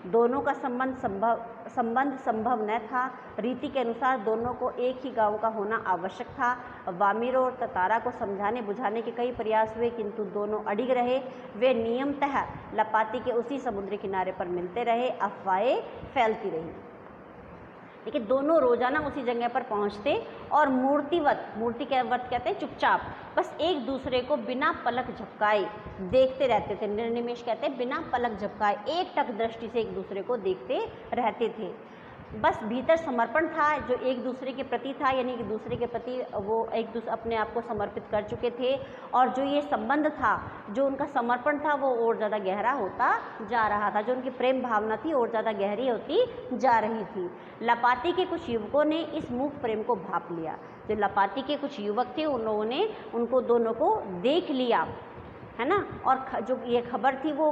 A: दोनों का संबंध संभव न था। रीति के अनुसार दोनों को एक ही गांव का होना आवश्यक था। वामिरो और ततारा को समझाने बुझाने के कई प्रयास हुए, किंतु दोनों अडिग रहे। वे नियमतः लपाती के उसी समुद्री किनारे पर मिलते रहे। अफवाहें फैलती रही। लेकिन दोनों रोजाना उसी जगह पर पहुंचते और मूर्ति के वत कहते हैं चुपचाप, बस एक दूसरे को बिना पलक झपकाए देखते रहते थे। निर्निमेष कहते हैं बिना पलक झपकाए, एक टक दृष्टि से एक दूसरे को देखते रहते थे। बस भीतर समर्पण था जो एक दूसरे के प्रति था, यानी कि दूसरे के प्रति वो एक दूसरे अपने आप को समर्पित कर चुके थे, और जो ये संबंध था, जो उनका समर्पण था, वो और ज़्यादा गहरा होता जा रहा था। जो उनकी प्रेम भावना थी और ज़्यादा गहरी होती जा रही थी। लपाती के कुछ युवकों ने इस मूक प्रेम को भांप लिया। जो लपाती के कुछ युवक थे उन लोगों ने उनको दोनों को देख लिया, है ना, और जो ये खबर थी वो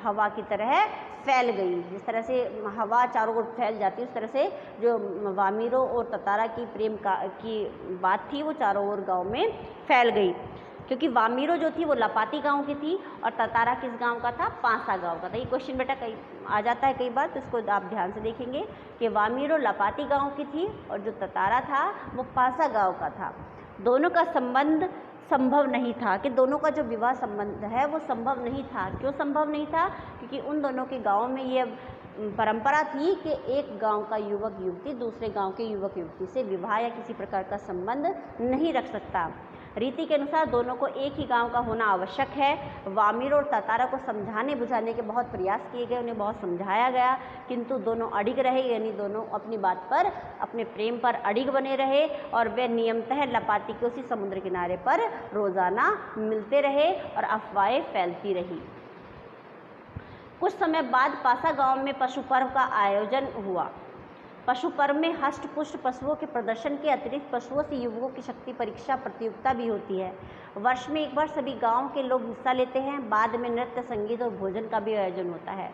A: हवा की तरह फैल गई। जिस तरह से हवा चारों ओर फैल जाती है, उस तरह से जो वामिरो और ततारा की प्रेम की बात थी वो चारों ओर गांव में फैल गई। क्योंकि वामिरो जो थी वो लपाती गांव की थी और ततारा किस गांव का था? पासा गांव का था। ये क्वेश्चन बेटा कई आ जाता है कई बार, तो इसको आप ध्यान से देखेंगे कि वामिरो लपाती गांव की थी और जो ततारा था वो पासा गांव का था। दोनों का संबंध संभव नहीं था, कि दोनों का जो विवाह संबंध है वो संभव नहीं था। क्यों संभव नहीं था? क्योंकि उन दोनों के गांव में ये परंपरा थी कि एक गांव का युवक युवती दूसरे गांव के युवक युवती से विवाह या किसी प्रकार का संबंध नहीं रख सकता। रीति के अनुसार दोनों को एक ही गांव का होना आवश्यक है। वामिरो और ततारा को समझाने बुझाने के बहुत प्रयास किए गए, उन्हें बहुत समझाया गया, किंतु दोनों अडिग रहे, यानी दोनों अपनी बात पर, अपने प्रेम पर अडिग बने रहे और वे नियमतः लपाती के उसी समुद्र किनारे पर रोजाना मिलते रहे और अफवाहें फैलती रही। कुछ समय बाद पासा गांव में पशु पर्व का आयोजन हुआ। पशु पर्व में हष्ट पुष्ट पशुओं के प्रदर्शन के अतिरिक्त पशुओं से युवकों की शक्ति परीक्षा प्रतियोगिता भी होती है। वर्ष में एक बार सभी गांव के लोग हिस्सा लेते हैं। बाद में नृत्य, संगीत और भोजन का भी आयोजन होता है।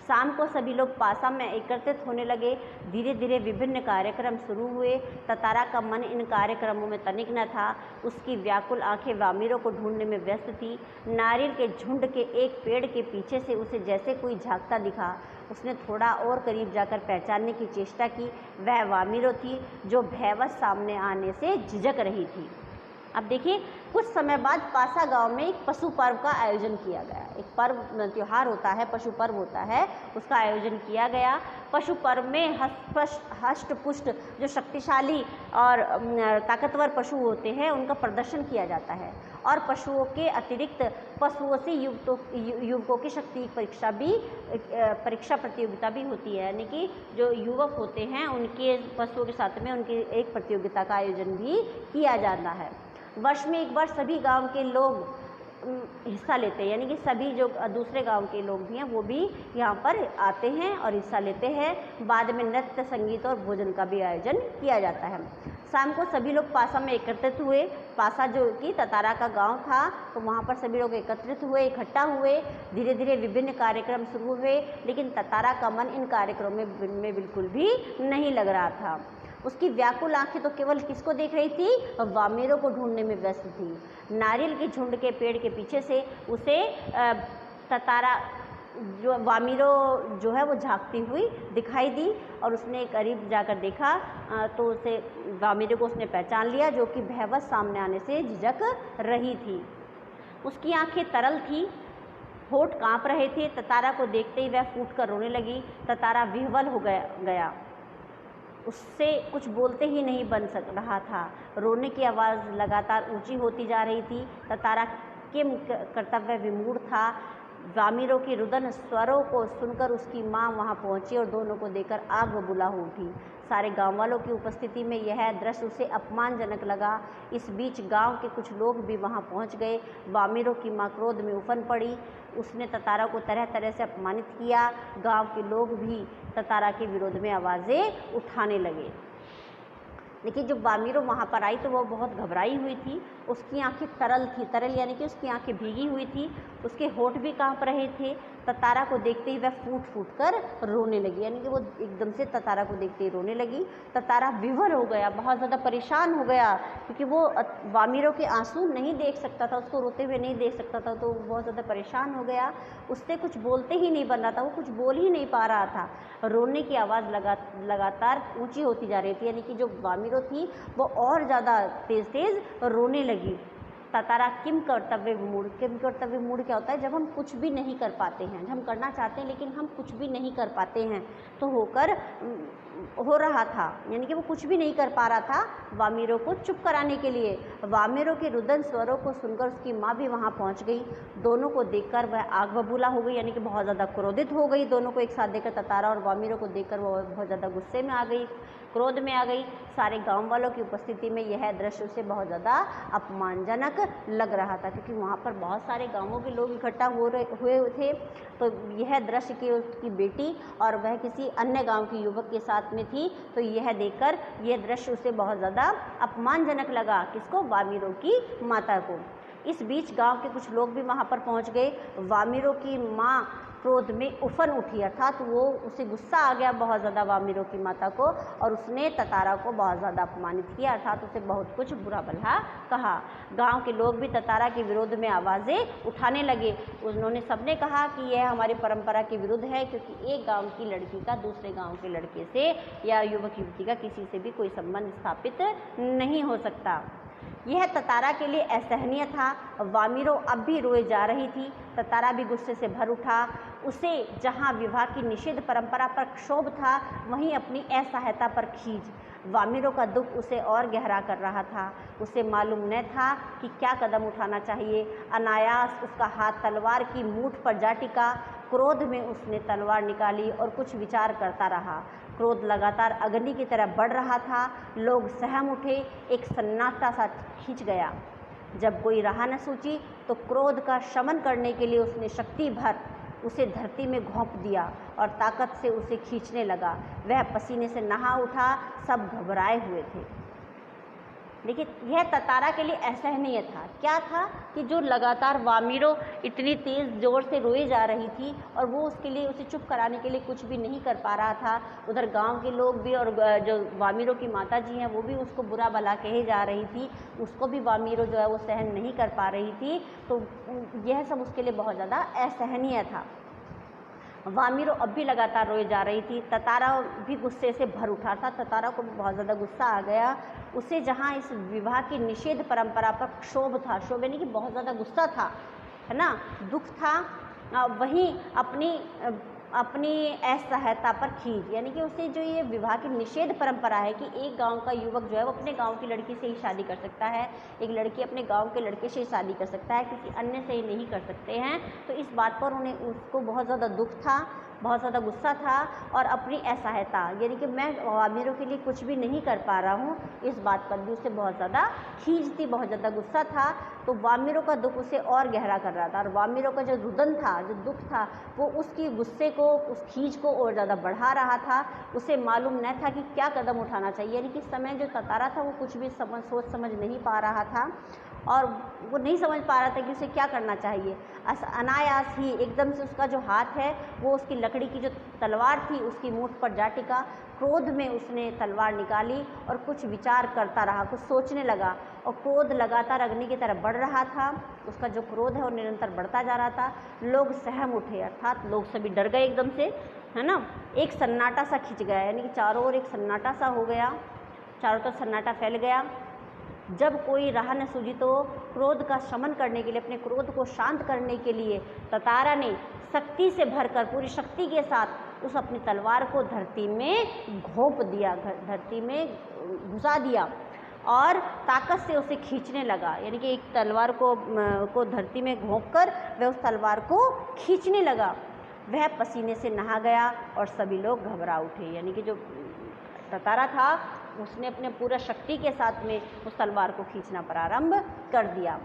A: शाम को सभी लोग पासा में एकत्रित होने लगे। धीरे धीरे विभिन्न कार्यक्रम शुरू हुए। ततारा का मन इन कार्यक्रमों में तनिक न था। उसकी व्याकुल आंखें वामिरो को ढूंढने में व्यस्त थी। नारियल के झुंड के एक पेड़ के पीछे से उसे जैसे कोई झांकता दिखा। उसने थोड़ा और करीब जाकर पहचानने की चेष्टा की। वह वामिरो थी जो भयवश सामने आने से झिझक रही थी। अब देखिए, कुछ समय बाद पासा गांव में एक पशु पर्व का आयोजन किया गया। एक पर्व त्यौहार होता है, पशु पर्व होता है, उसका आयोजन किया गया। पशु पर्व में हष्ट पुष्ट जो शक्तिशाली और ताकतवर पशु होते हैं उनका प्रदर्शन किया जाता है, और पशुओं के अतिरिक्त पशुओं से युवकों की शक्ति परीक्षा प्रतियोगिता भी होती है, यानी कि जो युवक होते हैं उनके पशुओं के साथ में उनकी एक प्रतियोगिता का आयोजन भी किया जाता है। वर्ष में एक बार सभी गांव के लोग हिस्सा लेते हैं, यानी कि सभी जो दूसरे गांव के लोग भी हैं वो भी यहाँ पर आते हैं और हिस्सा लेते हैं। बाद में नृत्य, संगीत और भोजन का भी आयोजन किया जाता है। शाम को सभी लोग पासा में एकत्रित हुए। पासा जो कि ततारा का गांव था, तो वहाँ पर सभी लोग एकत्रित हुए, इकट्ठा हुए। धीरे धीरे विभिन्न कार्यक्रम शुरू हुए, लेकिन ततारा का मन इन कार्यक्रमों में बिल्कुल भी नहीं लग रहा था। उसकी व्याकुल आंखें तो केवल किसको देख रही थी? वामिरों को ढूंढने में व्यस्त थी। नारियल के झुंड के पेड़ के पीछे से उसे ततारा जो वामिरो जो है वो झांकती हुई दिखाई दी, और उसने करीब जाकर देखा तो उसे वामिरो को उसने पहचान लिया, जो कि भयवश सामने आने से झिझक रही थी। उसकी आंखें तरल थी, होठ कांप रहे थे। ततारा को देखते ही वह फूट कर रोने लगी। ततारा विह्वल हो गया, उससे कुछ बोलते ही नहीं बन रहा था। रोने की आवाज़ लगातार ऊंची होती जा रही थी। ततारा किम कर्तव्य विमूढ़ था। वामिरों की रुदन स्वरों को सुनकर उसकी माँ वहाँ पहुँची और दोनों को देखकर आग बबूला हो उठी। सारे गांव वालों की उपस्थिति में यह दृश्य उसे अपमानजनक लगा। इस बीच गांव के कुछ लोग भी वहां पहुंच गए। वामिरों की मां क्रोध में उफन पड़ी। उसने ततारा को तरह तरह से अपमानित किया। गांव के लोग भी ततारा के विरोध में आवाज़ें उठाने लगे। देखिए, जब वामिरो वहाँ पर आई तो वो बहुत घबराई हुई थी। उसकी आंखें तरल यानी कि उसकी आंखें भीगी हुई थी। उसके होठ भी कांप रहे थे। ततारा को देखते ही वह फूट फूट कर रोने लगी, यानी कि वो एकदम से ततारा को देखते ही रोने लगी। ततारा विवल हो गया, बहुत ज़्यादा परेशान हो गया, क्योंकि वो वामिरो के आंसू नहीं देख सकता था, उसको रोते हुए नहीं देख सकता था, तो बहुत ज़्यादा परेशान हो गया। उससे कुछ बोलते ही नहीं बन रहा था, वो कुछ बोल ही नहीं पा रहा था। रोने की आवाज़ लगातार ऊँची होती जा रही थी, यानी कि जो वामिरो थी वो और ज़्यादा तेज़ रोने लगी। ततारा किम कर्तव्य विमूढ़ क्या होता है? जब हम कुछ भी नहीं कर पाते हैं, हम करना चाहते हैं लेकिन हम कुछ भी नहीं कर पाते हैं, तो हो रहा था, यानी कि वो कुछ भी नहीं कर पा रहा था वामिरो को चुप कराने के लिए। वामिरो के रुदन स्वरों को सुनकर उसकी माँ भी वहाँ पहुँच गई। दोनों को देखकर वह आग बबूला हो गई, यानी कि बहुत ज़्यादा क्रोधित हो गई। दोनों को एक साथ देखकर, ततारा और वामिरो को देखकर वो बहुत ज़्यादा गुस्से में आ गई, क्रोध में आ गई। सारे गांव वालों की उपस्थिति में यह दृश्य उसे बहुत ज़्यादा अपमानजनक लग रहा था, क्योंकि वहाँ पर बहुत सारे गांवों के लोग इकट्ठा हुए थे। तो यह दृश्य की उसकी बेटी और वह किसी अन्य गांव के युवक के साथ में थी, तो यह देखकर यह दृश्य उसे बहुत ज़्यादा अपमानजनक लगा। किसको? वामिरो की माता को। इस बीच गांव के कुछ लोग भी वहाँ पर पहुँच गए। वामिरो की माँ क्रोध में उफन उठी, अर्थात वो उसे गुस्सा आ गया बहुत ज़्यादा वामिरो की माता को, और उसने ततारा को बहुत ज़्यादा अपमानित किया, अर्थात उसे बहुत कुछ बुरा भला कहा। गांव के लोग भी ततारा के विरोध में आवाज़ें उठाने लगे। उन्होंने सबने कहा कि यह हमारी परंपरा के विरुद्ध है, क्योंकि एक गांव की लड़की का दूसरे गांव के लड़के से या युवक युवती का किसी से भी कोई संबंध स्थापित नहीं हो सकता। यह ततारा के लिए असहनीय था। वामिरो अब भी रोए जा रही थी। ततारा भी गुस्से से भर उठा। उसे जहां विवाह की निषेध परंपरा पर क्षोभ था, वहीं अपनी असहायता पर खीज। वामिरो का दुख उसे और गहरा कर रहा था। उसे मालूम न था कि क्या कदम उठाना चाहिए। अनायास उसका हाथ तलवार की मूठ पर जा टिका। क्रोध में उसने तलवार निकाली और कुछ विचार करता रहा। क्रोध लगातार अग्नि की तरह बढ़ रहा था। लोग सहम उठे, एक सन्नाटा सा खिंच गया। जब कोई राह न सूझी तो क्रोध का शमन करने के लिए उसने शक्ति भर उसे धरती में घोंप दिया और ताकत से उसे खींचने लगा। वह पसीने से नहा उठा। सब घबराए हुए थे। देखिए, यह ततारा के लिए असहनीय था। क्या था कि जो लगातार वामिरो इतनी तेज़ जोर से रोई जा रही थी और वो उसके लिए, उसे चुप कराने के लिए कुछ भी नहीं कर पा रहा था। उधर गांव के लोग भी और जो वामिरो की माता जी हैं वो भी उसको बुरा भला कहे जा रही थी। उसको भी वामिरो जो है वो सहन नहीं कर पा रही थी। तो यह सब उसके लिए बहुत ज़्यादा असहनीय था। वामिरो अब भी लगातार रोए जा रही थी। ततारा भी गुस्से से भर उठा था। ततारा को बहुत ज़्यादा गुस्सा आ गया। उसे जहाँ इस विवाह की निषेध परंपरा पर क्षोभ था, क्षोभ यानी कि बहुत ज़्यादा गुस्सा था, है ना, दुख था, वहीं अपनी असहायता पर खींच, यानी कि उसे जो ये विवाह की निषेध परंपरा है कि एक गांव का युवक जो है वो अपने गांव की लड़की से ही शादी कर सकता है, एक लड़की अपने गांव के लड़के से ही शादी कर सकता है, किसी अन्य से ही नहीं कर सकते हैं। तो इस बात पर उन्हें उसको बहुत ज़्यादा दुख था, बहुत ज़्यादा गुस्सा था और अपनी असहायता, यानी कि मैं वामिरों के लिए कुछ भी नहीं कर पा रहा हूँ, इस बात पर भी उसे बहुत ज़्यादा खींच थी, बहुत ज़्यादा गुस्सा था। तो वामिरों का दुख उसे और गहरा कर रहा था और वामिरों का जो रुदन था, जो दुख था, वो उसकी गुस्से को, उस खींच को और ज़्यादा बढ़ा रहा था। उसे मालूम न था कि क्या कदम उठाना चाहिए, यानी कि समय जो ततारा था वो कुछ भी सोच समझ नहीं पा रहा था और वो नहीं समझ पा रहा था कि उसे क्या करना चाहिए। अनायास ही एकदम से उसका जो हाथ है वो उसकी लकड़ी की जो तलवार थी उसकी मूठ पर जा टिका। क्रोध में उसने तलवार निकाली और कुछ विचार करता रहा, कुछ सोचने लगा और क्रोध लगातार अग्नि की तरफ बढ़ रहा था। उसका जो क्रोध है वो निरंतर बढ़ता जा रहा था। लोग सहम उठे, अर्थात लोग सभी डर गए एकदम से, है ना। एक सन्नाटा सा खिंच गया, यानी कि चारों ओर एक सन्नाटा सा हो गया, चारों तरफ सन्नाटा फैल गया। जब कोई राह न सूझी तो क्रोध का शमन करने के लिए, अपने क्रोध को शांत करने के लिए ततारा ने शक्ति से भरकर, पूरी शक्ति के साथ उस अपनी तलवार को धरती में घोंप दिया, धरती में घुसा दिया और ताकत से उसे खींचने लगा। यानी कि एक तलवार को धरती में घोंपकर वह उस तलवार को खींचने लगा। वह पसीने से नहा गया और सभी लोग घबरा उठे। यानी कि जो ततारा था उसने अपने पूरा शक्ति के साथ में उस तलवार को खींचना प्रारंभ कर दिया।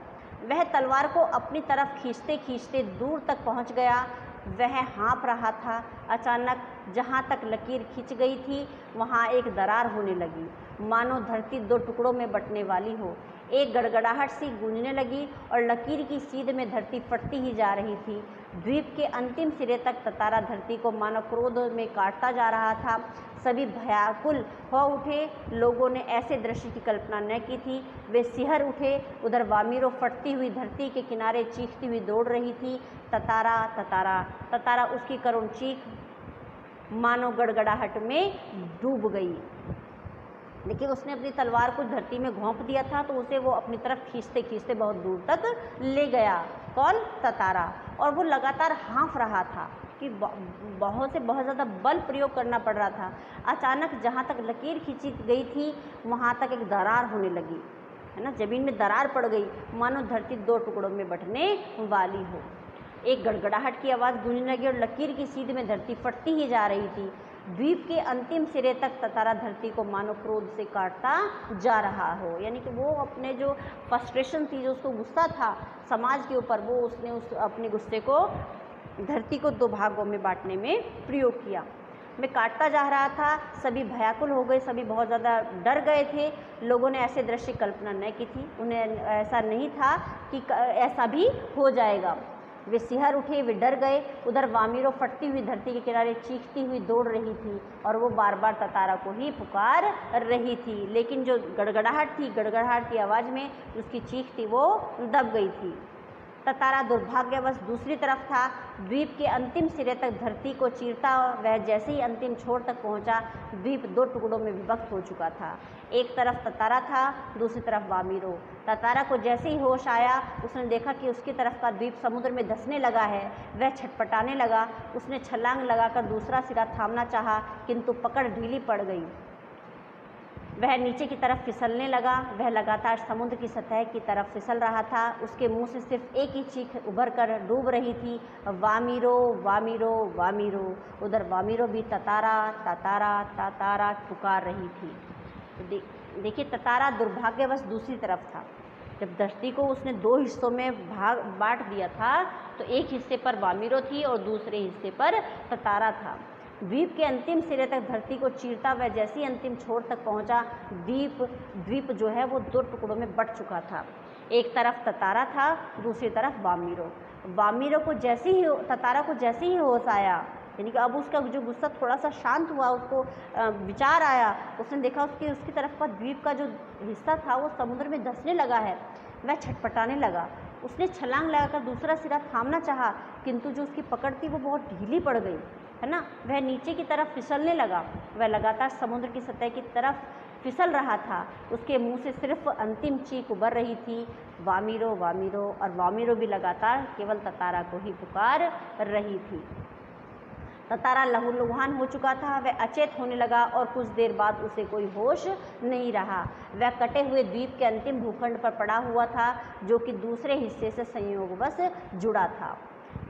A: वह तलवार को अपनी तरफ खींचते खींचते दूर तक पहुंच गया। वह हाँफ रहा था। अचानक जहाँ तक लकीर खिंच गई थी वहाँ एक दरार होने लगी, मानो धरती दो टुकड़ों में बंटने वाली हो। एक गड़गड़ाहट सी गूंजने लगी और लकीर की सीध में धरती फटती ही जा रही थी। द्वीप के अंतिम सिरे तक ततारा धरती को मानो क्रोध में काटता जा रहा था। सभी भयाकुल हो उठे। लोगों ने ऐसे दृश्य की कल्पना न की थी। वे सिहर उठे। उधर वामिरो फटती हुई धरती के किनारे चीखती हुई दौड़ रही थी, ततारा ततारा ततारा। उसकी करुण चीख मानो गड़गड़ाहट में डूब गई। लेकिन उसने अपनी तलवार को धरती में घोंप दिया था तो उसे वो अपनी तरफ खींचते खींचते बहुत दूर तक ले गया। कौन? ततारा। और वो लगातार हाँफ रहा था कि बहुत ज़्यादा बल प्रयोग करना पड़ रहा था। अचानक जहाँ तक लकीर खींची गई थी वहाँ तक एक दरार होने लगी, है ना। ज़मीन में दरार पड़ गई, मानो धरती दो टुकड़ों में बंटने वाली हो। एक गड़गड़ाहट की आवाज़ गूंजने लगी और लकीर की सीध में धरती फटती ही जा रही थी। द्वीप के अंतिम सिरे तक ततारा धरती को मानो क्रोध से काटता जा रहा हो। यानी कि वो अपने जो फ्रस्ट्रेशन थी, जो उसको गुस्सा था समाज के ऊपर, वो उसने उस अपने गुस्से को धरती को दो भागों में बांटने में प्रयोग किया। मैं काटता जा रहा था। सभी भयाकुल हो गए, सभी बहुत ज़्यादा डर गए थे। लोगों ने ऐसे दृश्य कल्पना न की थी, उन्हें ऐसा नहीं था कि ऐसा भी हो जाएगा। वे सिहर उठे, वे डर गए। उधर वामिरो फटती हुई धरती के किनारे चीखती हुई दौड़ रही थी और वो बार बार ततारा को ही पुकार रही थी। लेकिन जो गड़गड़ाहट थी, गड़गड़ाहट की आवाज़ में उसकी चीख थी वो दब गई थी। ततारा दुर्भाग्यवश दूसरी तरफ था। द्वीप के अंतिम सिरे तक धरती को चीरता वह जैसे ही अंतिम छोर तक पहुंचा, द्वीप दो टुकड़ों में विभक्त हो चुका था। एक तरफ ततारा था, दूसरी तरफ वामिरो। ततारा को जैसे ही होश आया उसने देखा कि उसकी तरफ का द्वीप समुद्र में धंसने लगा है। वह छटपटाने लगा। उसने छलांग लगाकर दूसरा सिरा थामना चाहा, किंतु पकड़ ढीली पड़ गई। वह नीचे की तरफ फिसलने लगा। वह लगातार समुद्र की सतह की तरफ फिसल रहा था। उसके मुंह से सिर्फ एक ही चीख उभर कर डूब रही थी, वामिरो वामिरो वामिरो। उधर वामिरो भी ततारा ततारा ततारा पुकार रही थी। देखिए, ततारा दुर्भाग्यवश दूसरी तरफ था। जब धरती को उसने दो हिस्सों में बांट दिया था तो एक हिस्से पर वामिरो थी और दूसरे हिस्से पर ततारा था। द्वीप के अंतिम सिरे तक धरती को चीरता वह जैसे ही अंतिम छोर तक पहुंचा, द्वीप जो है वो दो टुकड़ों में बंट चुका था। एक तरफ ततारा था, दूसरी तरफ वामिरो। वामिरो को ततारा को जैसे ही होश आया, यानी कि अब उसका जो गुस्सा थोड़ा सा शांत हुआ, उसको विचार आया, उसने देखा उसकी तरफ का द्वीप का जो हिस्सा था वो समुद्र में धंसने लगा है। वह छटपटाने लगा। उसने छलांग लगाकर दूसरा सिरा थामना चाहा, किंतु जो उसकी पकड़ थी वो बहुत ढीली पड़ गई, है ना। वह नीचे की तरफ फिसलने लगा। वह लगातार समुद्र की सतह की तरफ फिसल रहा था। उसके मुंह से सिर्फ अंतिम चीख उभर रही थी, वामिरो वामिरो, और वामिरो भी लगातार केवल ततारा को ही पुकार रही थी। ततारा लहूलुहान हो चुका था। वह अचेत होने लगा और कुछ देर बाद उसे कोई होश नहीं रहा। वह कटे हुए द्वीप के अंतिम भूखंड पर पड़ा हुआ था, जो कि दूसरे हिस्से से संयोगवश जुड़ा था।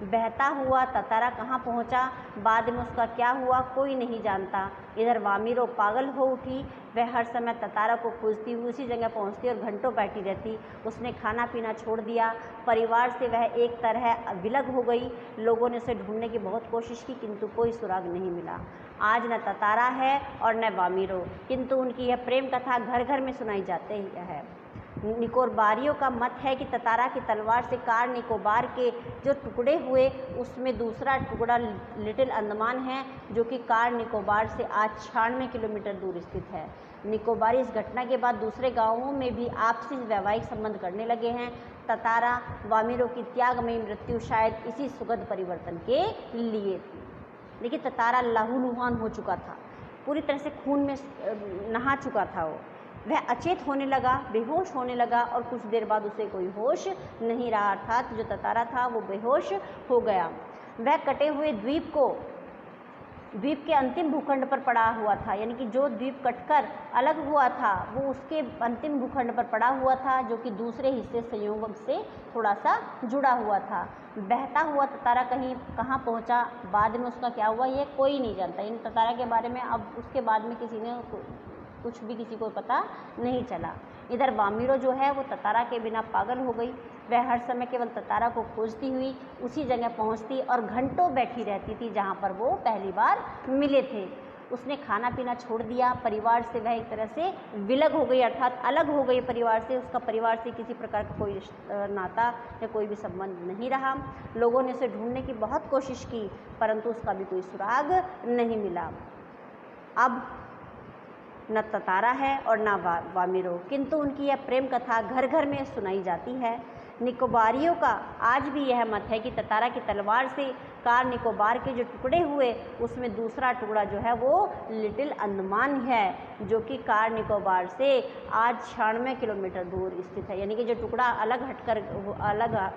A: बहता हुआ ततारा कहाँ पहुँचा, बाद में उसका क्या हुआ, कोई नहीं जानता। इधर वामिरो पागल हो उठी। वह हर समय ततारा को खोजती हुई उसी जगह पहुँचती और घंटों बैठी रहती। उसने खाना पीना छोड़ दिया। परिवार से वह एक तरह विलग हो गई। लोगों ने उसे ढूंढने की बहुत कोशिश की, किंतु कोई सुराग नहीं मिला। आज न ततारा है और न वामिरो, किंतु उनकी यह प्रेम कथा घर घर में सुनाई जाती है। निकोबारियों का मत है कि ततारा की तलवार से कार निकोबार के जो टुकड़े हुए उसमें दूसरा टुकड़ा लिटिल अंडमान है, जो कि कार निकोबार से आज 96 किलोमीटर दूर स्थित है। निकोबारी इस घटना के बाद दूसरे गांवों में भी आपसी वैवाहिक संबंध करने लगे हैं। ततारा वामिरो की त्यागमयी मृत्यु शायद इसी सुखद परिवर्तन के लिए थी। देखिए, ततारा लहूलुहान हो चुका था, पूरी तरह से खून में नहा चुका था। वह अचेत होने लगा, बेहोश होने लगा, और कुछ देर बाद उसे कोई होश नहीं रहा, अर्थात जो ततारा था वो बेहोश हो गया। वह कटे हुए द्वीप के अंतिम भूखंड पर पड़ा हुआ था, यानी कि जो द्वीप कटकर अलग हुआ था वो उसके अंतिम भूखंड पर पड़ा हुआ था, जो कि दूसरे हिस्से संयोग से थोड़ा सा जुड़ा हुआ था। बहता हुआ ततारा कहाँ पहुंचा, बाद में उसका क्या हुआ, ये कोई नहीं जानता। इन ततारा के बारे में अब उसके बाद में किसी को पता नहीं चला। इधर वामिरो जो है वो ततारा के बिना पागल हो गई। वह हर समय केवल ततारा को खोजती हुई उसी जगह पहुंचती और घंटों बैठी रहती थी जहां पर वो पहली बार मिले थे। उसने खाना पीना छोड़ दिया। परिवार से वह एक तरह से विलग हो गई, अर्थात अलग हो गई परिवार से। उसका परिवार से किसी प्रकार का कोई नाता या कोई भी संबंध नहीं रहा। लोगों ने उसे ढूंढने की बहुत कोशिश की, परंतु उसका भी कोई सुराग नहीं मिला। अब न ततारा है और न वामिरो, किंतु उनकी यह प्रेम कथा घर घर में सुनाई जाती है। निकोबारियों का आज भी यह मत है कि ततारा की तलवार से कार निकोबार के जो टुकड़े हुए उसमें दूसरा टुकड़ा जो है वो लिटिल अंडमान है, जो कि कार निकोबार से आज 96 किलोमीटर दूर स्थित है। यानी कि जो टुकड़ा अलग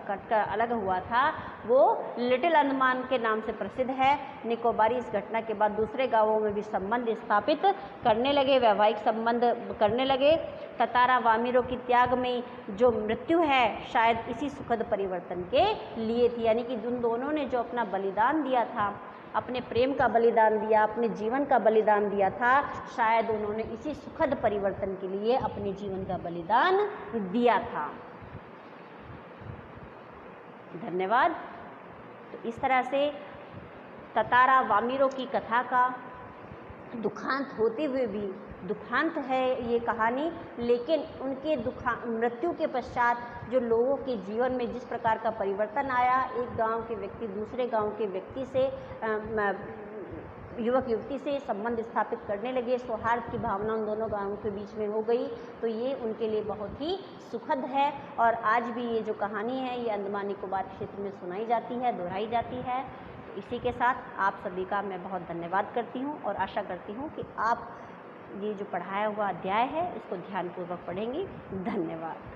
A: कटकर अलग हुआ था वो लिटिल अंडमान के नाम से प्रसिद्ध है। निकोबारी इस घटना के बाद दूसरे गांवों में भी संबंध स्थापित करने लगे, वैवाहिक संबंध करने लगे। ततारा वामिरो की त्याग में जो मृत्यु है शायद इसी सुखद परिवर्तन के लिए थी। यानी कि उन दोनों ने जो अपना बलिदान दिया था, अपने प्रेम का बलिदान दिया, अपने जीवन का बलिदान दिया था, शायद उन्होंने इसी सुखद परिवर्तन के लिए अपने जीवन का बलिदान दिया था। धन्यवाद। तो इस तरह से ततारा वामिरो की कथा का दुखांत होते हुए भी, दुखांत है ये कहानी, लेकिन उनके मृत्यु के पश्चात जो लोगों के जीवन में जिस प्रकार का परिवर्तन आया, एक गांव के व्यक्ति दूसरे गांव के व्यक्ति से युवक युवती से संबंध स्थापित करने लगे, सौहार्द की भावना उन दोनों गांवों के बीच में हो गई, तो ये उनके लिए बहुत ही सुखद है। और आज भी ये जो कहानी है ये अंडमान निकोबार क्षेत्र में सुनाई जाती है, दोहराई जाती है। इसी के साथ आप सभी का मैं बहुत धन्यवाद करती हूँ और आशा करती हूँ कि आप ये जो पढ़ाया हुआ अध्याय है इसको ध्यानपूर्वक पढ़ेंगी। धन्यवाद।